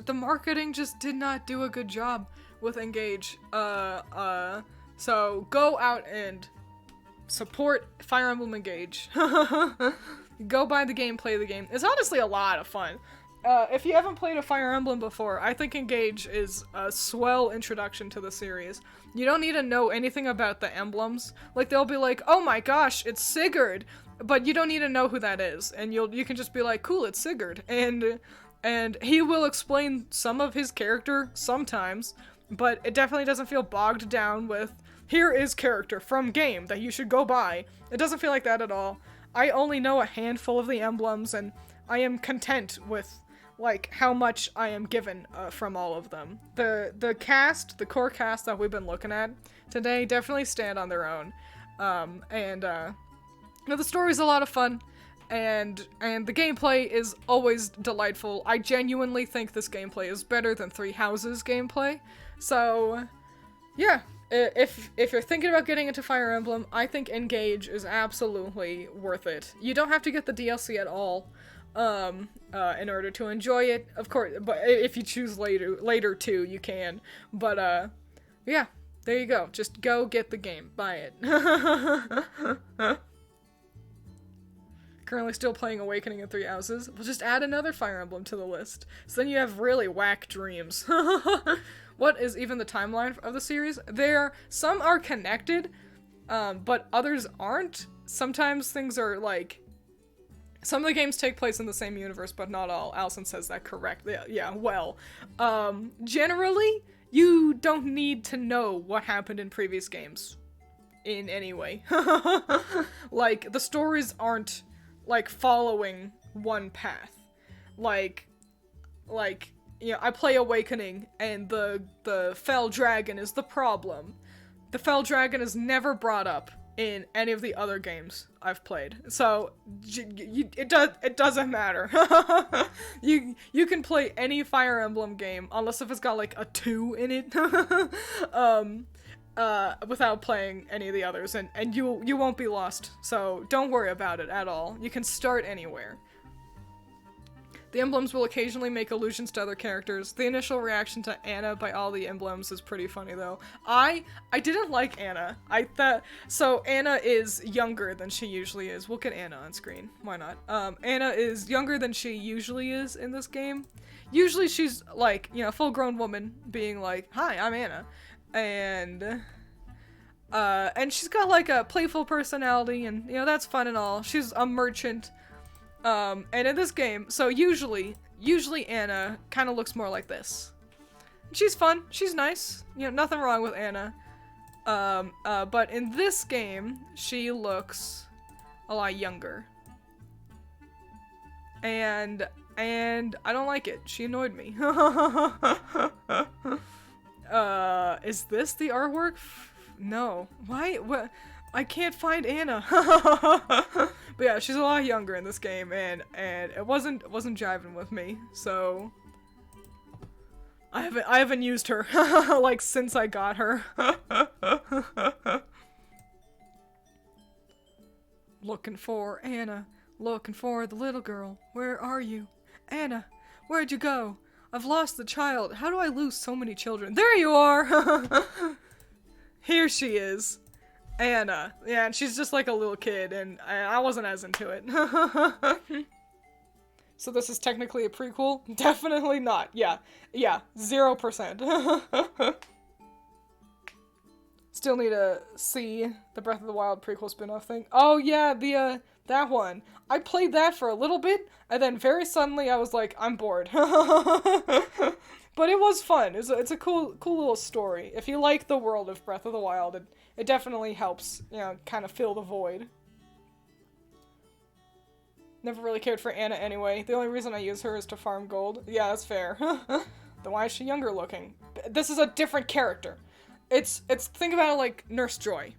the marketing just did not do a good job with Engage. So go out and support Fire Emblem Engage. Go buy the game, play the game. It's honestly a lot of fun. If you haven't played a Fire Emblem before, I think Engage is a swell introduction to the series. You don't need to know anything about the emblems. Like, they'll be like, oh my gosh, it's Sigurd! But you don't need to know who that is. And you can just be like, cool, it's Sigurd. And he will explain some of his character sometimes, but it definitely doesn't feel bogged down with, here is character from game that you should go buy. It doesn't feel like that at all. I only know a handful of the emblems, and I am content with like how much I am given from all of them. The core cast that we've been looking at today definitely stand on their own. The story's a lot of fun, and the gameplay is always delightful. I genuinely think this gameplay is better than Three Houses gameplay. So yeah, if you're thinking about getting into Fire Emblem, I think Engage is absolutely worth it. You don't have to get the DLC at all. In order to enjoy it, of course, but if you choose later too, you can, but, yeah, there you go, just go get the game, buy it. Currently still playing Awakening in 3 Houses. We'll just add another Fire Emblem to the list. So then you have really whack dreams. What is even the timeline of the series? Some are connected, but others aren't. Sometimes things are like... Some of the games take place in the same universe, but not all. Allison says that correct. Yeah, well. Generally, you don't need to know what happened in previous games. In any way. Like, the stories aren't, like, following one path. Like, you know, I play Awakening, and the Fell Dragon is the problem. The Fell Dragon is never brought up in any of the other games I've played. So, it doesn't matter. You can play any Fire Emblem game, unless if it's got, like, a 2 in it. Without playing any of the others, and you won't be lost, so don't worry about it at all. You can start anywhere. The emblems will occasionally make allusions to other characters. The initial reaction to Anna by all the emblems is pretty funny, though. I didn't like Anna. So Anna is younger than she usually is. We'll get Anna on screen. Why not? Anna is younger than she usually is in this game. Usually she's, like, you know, a full-grown woman being like, "Hi, I'm Anna." And she's got, like, a playful personality, and, you know, that's fun and all. She's a merchant. And in this game, so usually Anna kind of looks more like this. She's fun. She's nice. You know, nothing wrong with Anna. But in this game, she looks a lot younger. And I don't like it. She annoyed me. Is this the artwork? No. Why? What? I can't find Anna. But yeah, she's a lot younger in this game, and it wasn't jiving with me. So I haven't used her like since I got her. Looking for Anna. Looking for the little girl. Where are you? Anna, where'd you go? I've lost the child. How do I lose so many children? There you are! Here she is. Anna. Yeah, and she's just like a little kid, and I wasn't as into it. So this is technically a prequel? Definitely not. Yeah, 0%. Still need to see the Breath of the Wild prequel spin-off thing. Oh yeah, that one. I played that for a little bit, and then very suddenly I was like, I'm bored. But it was fun. It's a cool little story. If you like the world of Breath of the Wild, it definitely helps, you know, kind of fill the void. Never really cared for Anna anyway. The only reason I use her is to farm gold. Yeah, that's fair. Then why is she younger looking? This is a different character. It's think about it like Nurse Joy.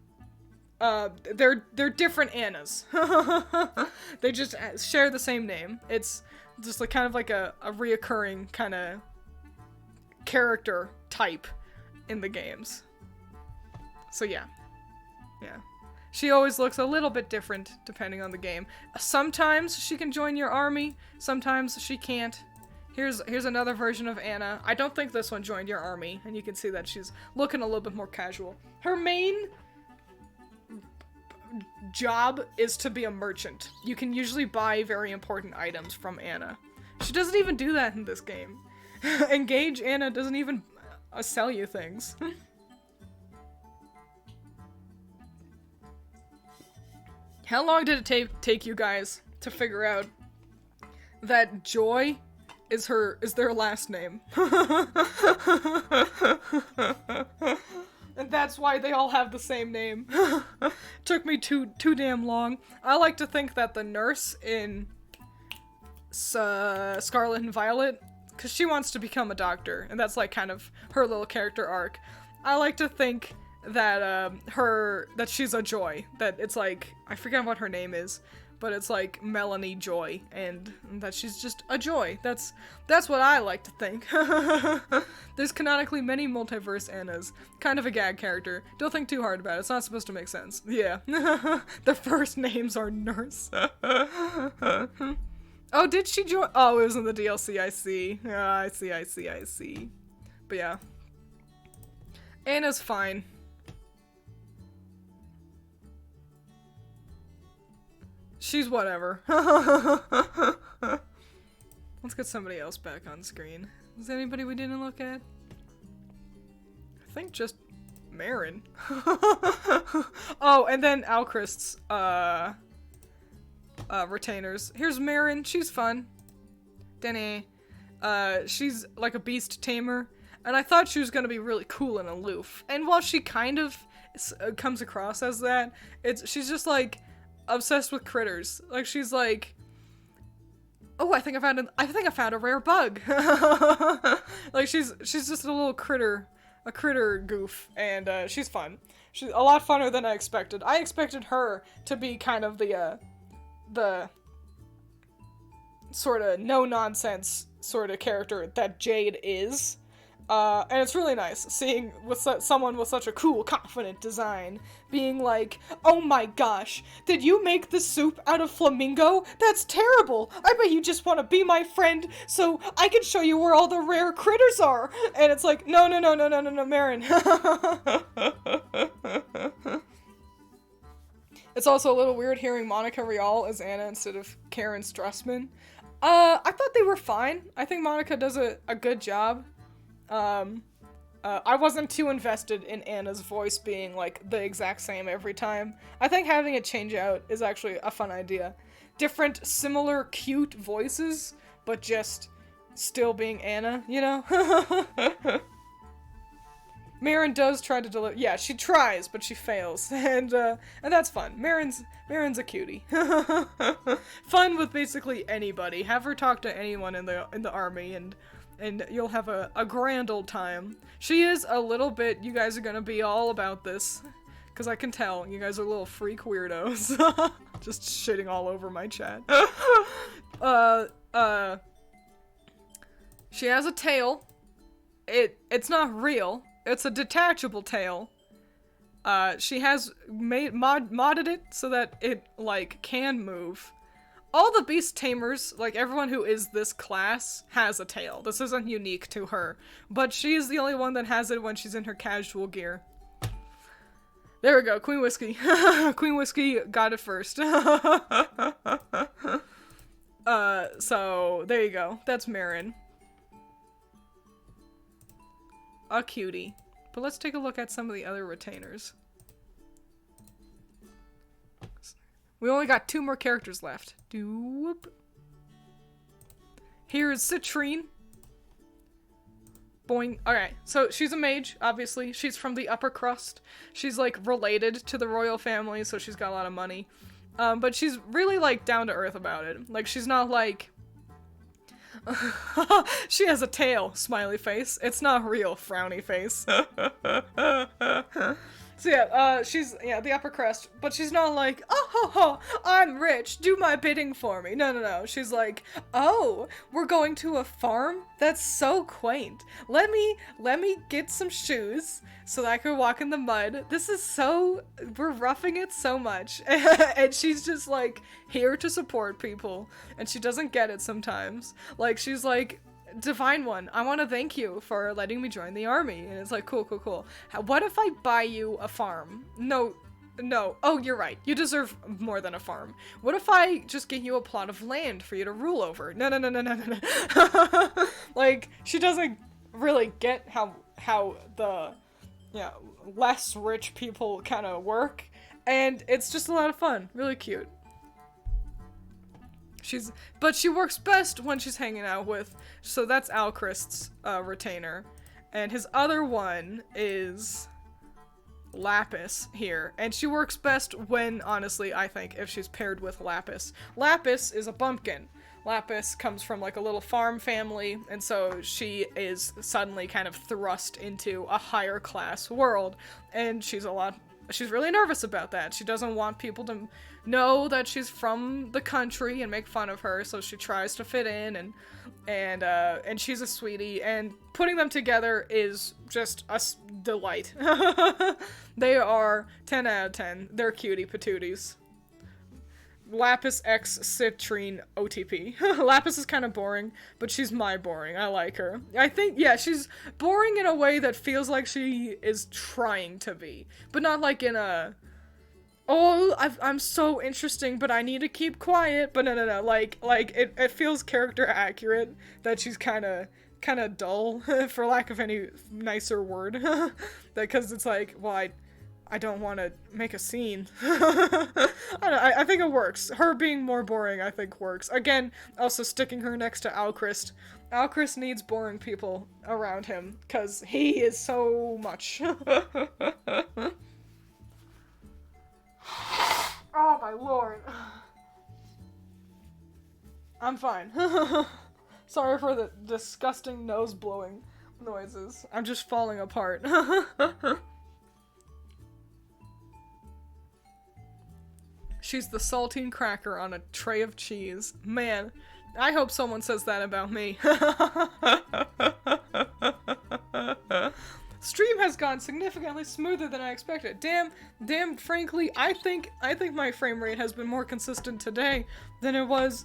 They're different Annas. They just share the same name. It's just like kind of like a reoccurring kind of character type in the games. So yeah. She always looks a little bit different depending on the game. Sometimes she can join your army, sometimes she can't. Here's another version of Anna. I don't think this one joined your army, and you can see that she's looking a little bit more casual. Her main job is to be a merchant. You can usually buy very important items from Anna. She doesn't even do that in this game. Engage Anna doesn't even sell you things. How long did it take you guys to figure out that Joy is their last name? And that's why they all have the same name. Took me too damn long. I like to think that the nurse in Scarlet and Violet, because she wants to become a doctor, and that's like kind of her little character arc. I like to think that that she's a Joy. That it's like, I forget what her name is, but it's like Melanie Joy, and that she's just a Joy. That's what I like to think. There's canonically many multiverse Annas. Kind of a gag character. Don't think too hard about it. It's not supposed to make sense. Yeah. The first names are Nurse. Oh, did she join? Oh, it was in the DLC. I see. Yeah, I see. But yeah. Anna's fine. she's whatever. Let's get somebody else back on screen. Is there anybody we didn't look at? I think just Marin. Oh, and then Alchrist's retainers. Here's Marin. She's fun. Denny. She's like a beast tamer, and I thought she was gonna be really cool and aloof. And while she kind of comes across as that, she's just like obsessed with critters. Like she's like, oh, I think I found a rare bug. Like she's just a little critter, a critter goof, and she's fun. She's a lot funner than I expected. I expected her to be kind of the sort of no-nonsense sort of character that Jade is. And it's really nice seeing someone with such a cool, confident design being like, oh my gosh, did you make the soup out of flamingo? That's terrible! I bet you just want to be my friend so I can show you where all the rare critters are! And it's like, no, Marin. It's also a little weird hearing Monica Rial as Anna instead of Karen Strussman. I thought they were fine. I think Monica does a good job. I wasn't too invested in Anna's voice being, like, the exact same every time. I think having it change out is actually a fun idea. Different, similar, cute voices, but just still being Anna, you know? Marin does try to deliver. Yeah, she tries, but she fails, and that's fun. Marin's a cutie. Fun with basically anybody. Have her talk to anyone in the army, and you'll have a grand old time. She is a little bit. You guys are gonna be all about this, because I can tell you guys are little freak weirdos. Just shitting all over my chat. She has a tail. It's not real. It's a detachable tail. She has modded it so that it, like, can move. All the beast tamers, like everyone who is this class, has a tail. This isn't unique to her. But she is the only one that has it when she's in her casual gear. There we go, Queen Whiskey. Queen Whiskey got it first. So, there you go. That's Marin. A cutie. But let's take a look at some of the other retainers. We only got 2 more characters left. Doop. Here's Citrine. Boing. Alright, so she's a mage, obviously. She's from the upper crust. She's, like, related to the royal family, so she's got a lot of money. But she's really, like, down to earth about it. Like, she's not, like... She has a tail, smiley face. It's not real, frowny face. So yeah, she's, the upper crust, but she's not like, oh ho ho, I'm rich, do my bidding for me. No. She's like, oh, we're going to a farm? That's so quaint. Let me get some shoes so that I can walk in the mud. This is so, we're roughing it so much. And she's just like, here to support people. And she doesn't get it sometimes. Like, she's like, Divine One, I want to thank you for letting me join the army. And it's like, cool. What if I buy you a farm? No. Oh, you're right. You deserve more than a farm. What if I just get you a plot of land for you to rule over? No. Like, she doesn't really get how the, less rich people kind of work. And it's just a lot of fun. Really cute. But she works best when she's hanging out with, so that's Alchrist's retainer. And his other one is Lapis here. And she works best when, honestly, I think, if she's paired with Lapis. Lapis is a bumpkin. Lapis comes from, like, a little farm family, and so she is suddenly kind of thrust into a higher class world. And she's really nervous about that. She doesn't want people to know that she's from the country and make fun of her, so she tries to fit in, and she's a sweetie, and putting them together is just a delight. They are 10 out of 10. They're cutie patooties. Lapis X Citrine OTP. Lapis is kind of boring, but she's my boring. I like her. I think, she's boring in a way that feels like she is trying to be, but not like in a oh, I'm so interesting, but I need to keep quiet. But no. Like it feels character accurate that she's kind of dull, for lack of any nicer word. Because it's like, well, I don't want to make a scene. I think it works. Her being more boring, I think, works. Again, also sticking her next to Alchrist. Alchrist needs boring people around him, because he is so much. Oh my lord. I'm fine. Sorry for the disgusting nose blowing noises. I'm just falling apart. She's the saltine cracker on a tray of cheese. Man, I hope someone says that about me. Stream has gone significantly smoother than I expected. Damn, frankly, I think my frame rate has been more consistent today than it was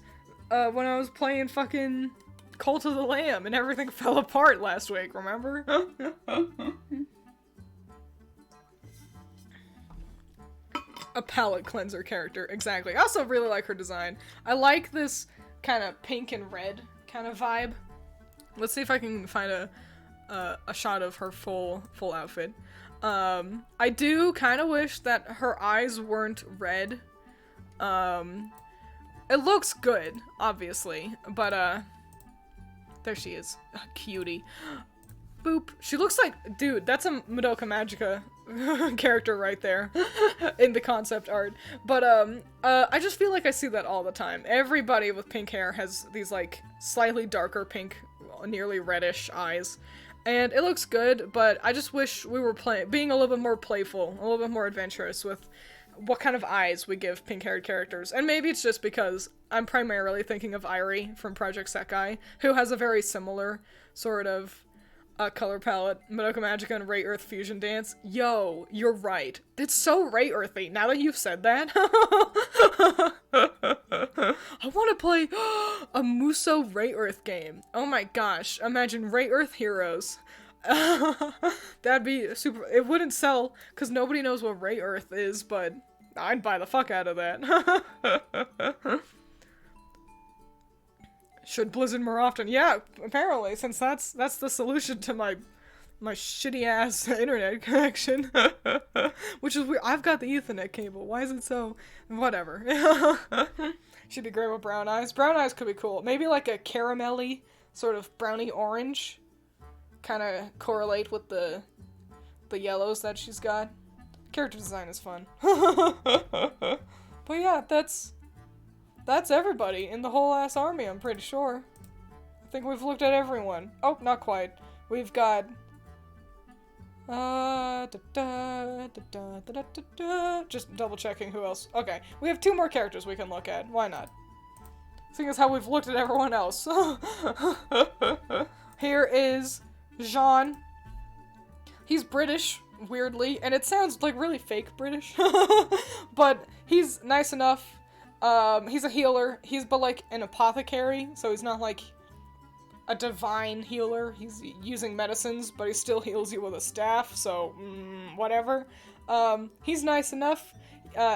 when I was playing fucking Cult of the Lamb and everything fell apart last week, remember? A palette cleanser character, exactly. I also really like her design. I like this kind of pink and red kind of vibe. Let's see if I can find a shot of her full outfit. I do kind of wish that her eyes weren't red. It looks good, obviously, but there she is. Cutie. Boop. She looks like, dude, that's a Madoka Magica character right there in the concept art. But I just feel like I see that all the time. Everybody with pink hair has these like slightly darker pink, nearly reddish eyes. And it looks good, but I just wish we were being a little bit more playful, a little bit more adventurous with what kind of eyes we give pink-haired characters. And maybe it's just because I'm primarily thinking of Irie from Project Sekai, who has a very similar sort of color palette. Madoka Magica and Ray Earth Fusion Dance. Yo, you're right. It's so Ray Earthy, now that you've said that. I want to play a Muso Ray Earth game. Oh my gosh, imagine Ray Earth Heroes. That'd be super. It wouldn't sell, because nobody knows what Ray Earth is, but I'd buy the fuck out of that. Should Blizzard more often? Yeah, apparently, since that's the solution to my shitty ass internet connection. Which is weird. I've got the Ethernet cable. Why is it so? Whatever. Should be great with brown eyes. Brown eyes could be cool. Maybe like a caramelly sort of brownie orange. Kind of correlate with the yellows that she's got. Character design is fun. But yeah, that's everybody in the whole ass army, I'm pretty sure. I think we've looked at everyone. Oh, not quite. We've got just double checking who else. Okay, we have 2 more characters we can look at. Why not? Seeing as how we've looked at everyone else. Here is Jean. He's British, weirdly, and it sounds like really fake British. But he's nice enough. He's a healer. He's but like an apothecary, so he's not like a divine healer. He's using medicines, but he still heals you with a staff, so whatever. He's nice enough.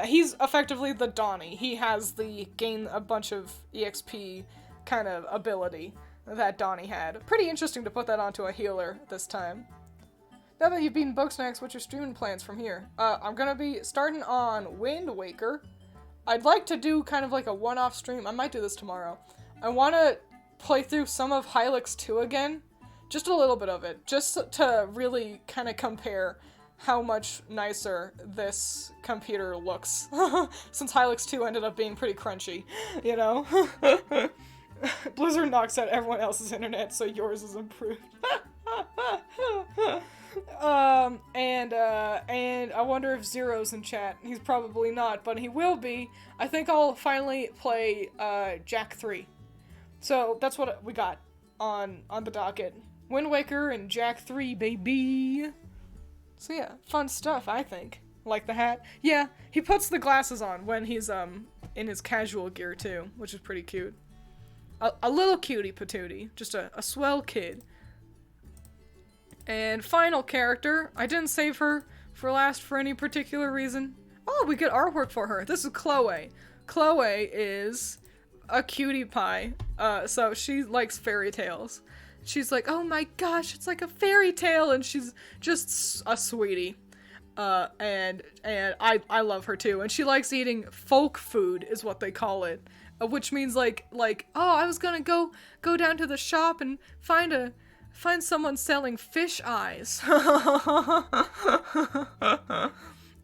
He's effectively the Donnie. He has the gain a bunch of EXP kind of ability that Donnie had. Pretty interesting to put that onto a healer this time. Now that you've beaten Bugsnax, what's your streaming plans from here? I'm gonna be starting on Wind Waker. I'd like to do kind of like a one-off stream. I might do this tomorrow. I want to play through some of Hylix 2 again. Just a little bit of it. Just to really kind of compare how much nicer this computer looks. Since Hylix 2 ended up being pretty crunchy, you know? Blizzard knocks out everyone else's internet, so yours is improved. And I wonder if Zero's in chat. He's probably not, but he will be. I think I'll finally play, Jak 3. So, that's what we got on the docket. Wind Waker and Jak 3, baby! So yeah, fun stuff, I think. Like the hat. Yeah, he puts the glasses on when he's, in his casual gear, too, which is pretty cute. A little cutie patootie. Just a swell kid. And final character. I didn't save her for last for any particular reason. Oh, we get artwork for her. This is Chloe. Chloe is a cutie pie. So she likes fairy tales. She's like, oh my gosh, it's like a fairy tale, and she's just a sweetie. And I love her too. And she likes eating folk food, is what they call it. Which means like, oh, I was gonna go down to the shop and find someone selling fish eyes.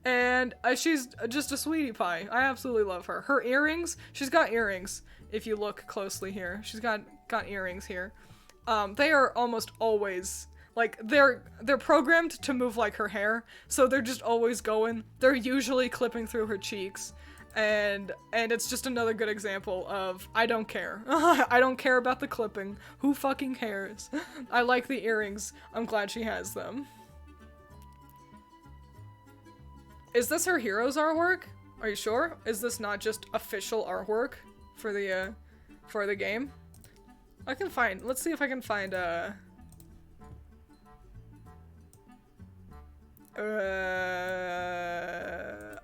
And she's just a sweetie pie. I absolutely love her. Her earrings, she's got earrings, if you look closely here. She's got earrings here. They are almost always, like, they're programmed to move like her hair, so they're just always going. They're usually clipping through her cheeks. And it's just another good example of, I don't care. I don't care about the clipping. Who fucking cares? I like the earrings. I'm glad she has them. Is this her heroes artwork? Are you sure? Is this not just official artwork for the game? Let's see if I can find a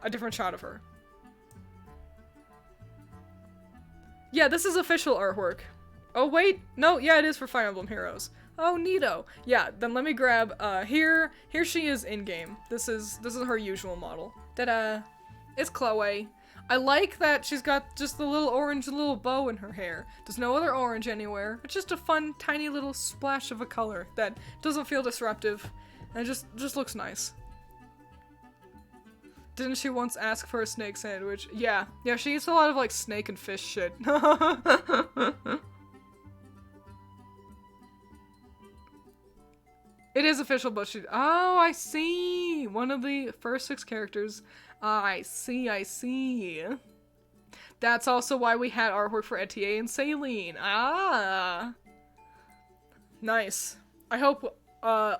different shot of her. Yeah, this is official artwork. Oh wait, no, yeah, it is for Fire Emblem Heroes. Oh, neato. Yeah, then let me grab, here she is in-game. This is her usual model. Ta-da! It's Chloe. I like that she's got just the little orange little bow in her hair. There's no other orange anywhere. It's just a fun, tiny little splash of a color that doesn't feel disruptive, and it just looks nice. Didn't she once ask for a snake sandwich? Yeah, she eats a lot of, like, snake and fish shit. It is official, but oh, I see! One of the first 6 characters. I see. That's also why we had artwork for Etienne and Saline. Ah! Nice. I hope, all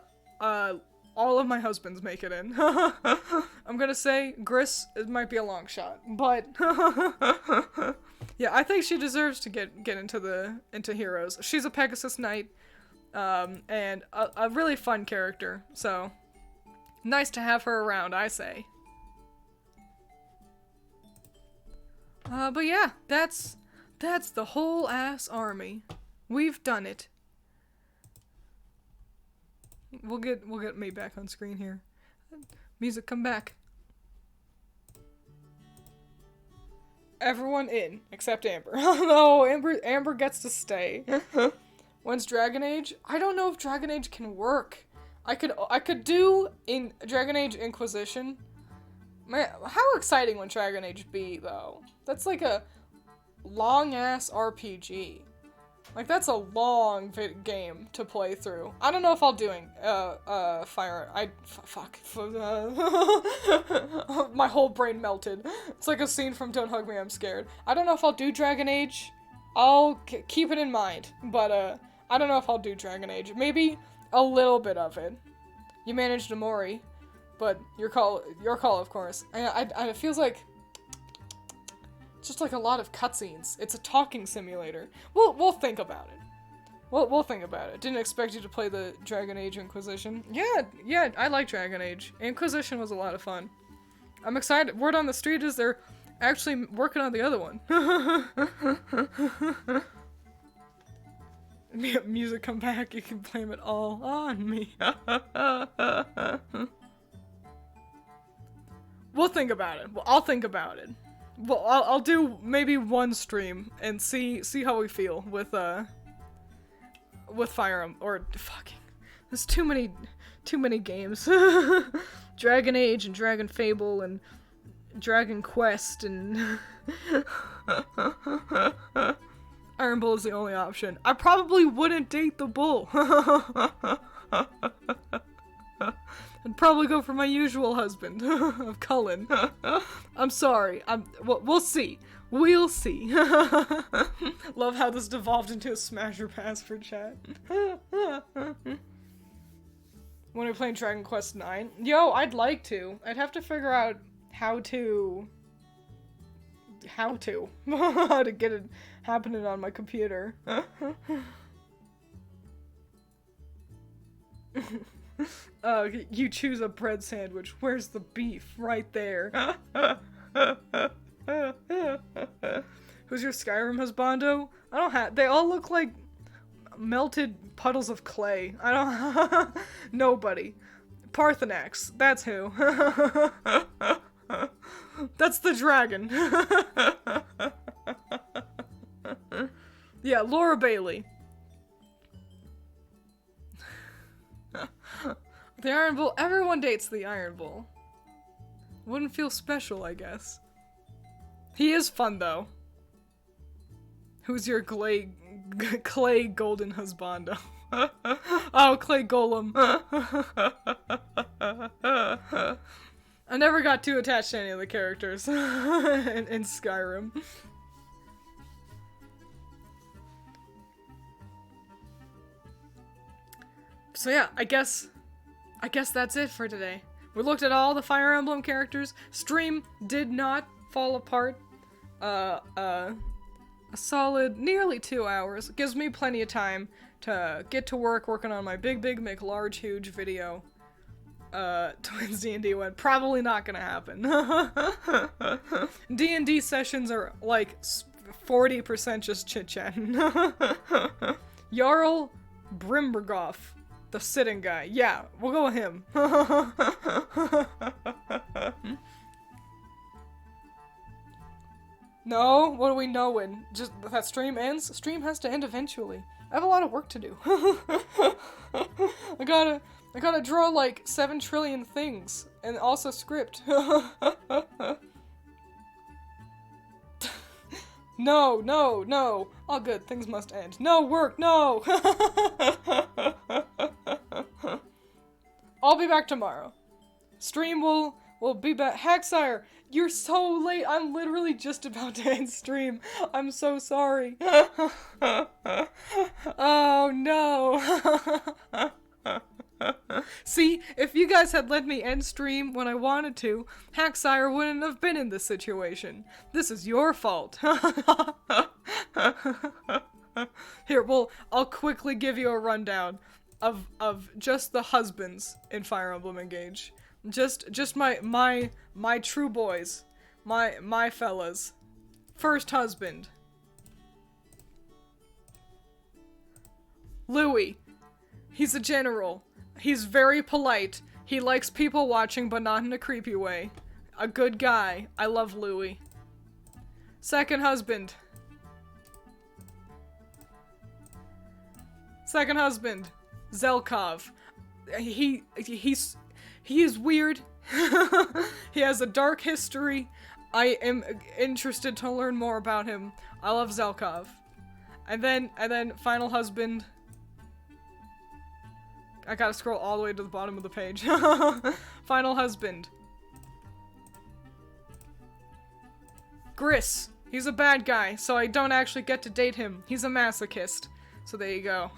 of my husbands make it in. I'm gonna say Gris, it might be a long shot, but yeah, I think she deserves to get into Heroes. She's a Pegasus Knight, and a really fun character, so nice to have her around, I say. But yeah, that's the whole ass army. We've done it. We'll get me back on screen here. Music, come back. Everyone in except Amber. Oh no, Amber gets to stay. When's Dragon Age? I don't know if Dragon Age can work. I could do in Dragon Age Inquisition. Man, how exciting would Dragon Age be though? That's like a long ass RPG. Like, that's a long game to play through. I don't know if I'll doing, fuck. My whole brain melted. It's like a scene from Don't Hug Me, I'm Scared. I don't know if I'll do Dragon Age. I'll keep it in mind, but, I don't know if I'll do Dragon Age. Maybe a little bit of it. You managed Amori, but your call, of course. It feels like just like a lot of cutscenes. It's a talking simulator. We'll think about it. We'll think about it. Didn't expect you to play the Dragon Age Inquisition. Yeah, I like Dragon Age. Inquisition was a lot of fun. I'm excited. Word on the street is they're actually working on the other one. Music, come back. You can blame it all on me. We'll think about it. I'll think about it. Well, I'll do maybe one stream and see how we feel with Fire Emblem, or fucking, there's too many games. Dragon Age and Dragon Fable and Dragon Quest and Iron Bull is the only option. I probably wouldn't date the bull. I'd probably go for my usual husband of Cullen. I'm sorry. We'll see. We'll see. Love how this devolved into a Smasher Pass for chat. When we're playing Dragon Quest IX? Yo, I'd like to. I'd have to figure out how to get it happening on my computer. You choose a bread sandwich. Where's the beef? Right there. Who's your Skyrim husbando? I don't have. They all look like melted puddles of clay. I don't. Nobody. Parthenax. That's who. That's the dragon. Yeah, Laura Bailey. The Iron Bull. Everyone dates the Iron Bull. Wouldn't feel special, I guess. He is fun, though. Who's your Clay Golden Husbando? Oh, Clay Golem. I never got too attached to any of the characters in Skyrim. So yeah, I guess that's it for today. We looked at all the Fire Emblem characters. Stream did not fall apart. A solid nearly 2 hours. Gives me plenty of time to get to work working on my big make large huge video. Twiins D&D went, probably not gonna happen. D&D sessions are like 40% just chit-chatting. Jarl Brimbergoff, the sitting guy. Yeah, we'll go with him. No, what are we knowing? Just that stream ends? Stream has to end eventually. I have a lot of work to do. I gotta draw like 7 trillion things and also script. No. All good, things must end. No work, no! I'll be back tomorrow. Stream will be back. Hacksire, you're so late. I'm literally just about to end stream. I'm so sorry. Oh no. See, if you guys had let me end stream when I wanted to, Hacksire wouldn't have been in this situation. This is your fault. Here, well, I'll quickly give you a rundown of just the husbands in Fire Emblem Engage. Just my true boys. My fellas. First husband. Louis. He's a general. He's very polite. He likes people watching, but not in a creepy way. A good guy. I love Louis. Second husband. Second husband. Zelkov. He is weird. He has a dark history. I am interested to learn more about him. I love Zelkov. And then final husband. I gotta scroll all the way to the bottom of the page. Final husband. Gris. He's a bad guy, so I don't actually get to date him. He's a masochist. So there you go.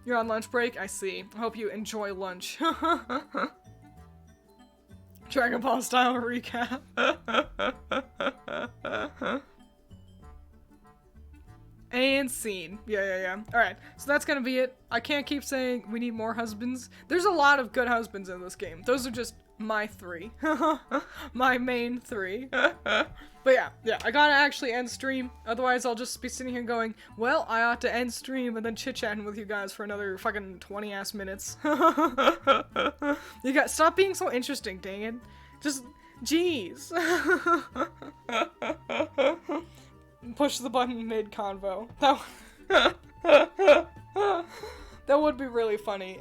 You're on lunch break? I see. I hope you enjoy lunch. Dragon Ball style recap. And scene. Yeah. Alright, so that's gonna be it. I can't keep saying we need more husbands. There's a lot of good husbands in this game. Those are just my 3. My main 3. But yeah, I gotta actually end stream. Otherwise, I'll just be sitting here going, well, I ought to end stream and then chit-chatting with you guys for another fucking 20-ass minutes. You guys, stop being so interesting, dang it. Just, jeez. Push the button mid-convo. That would be really funny.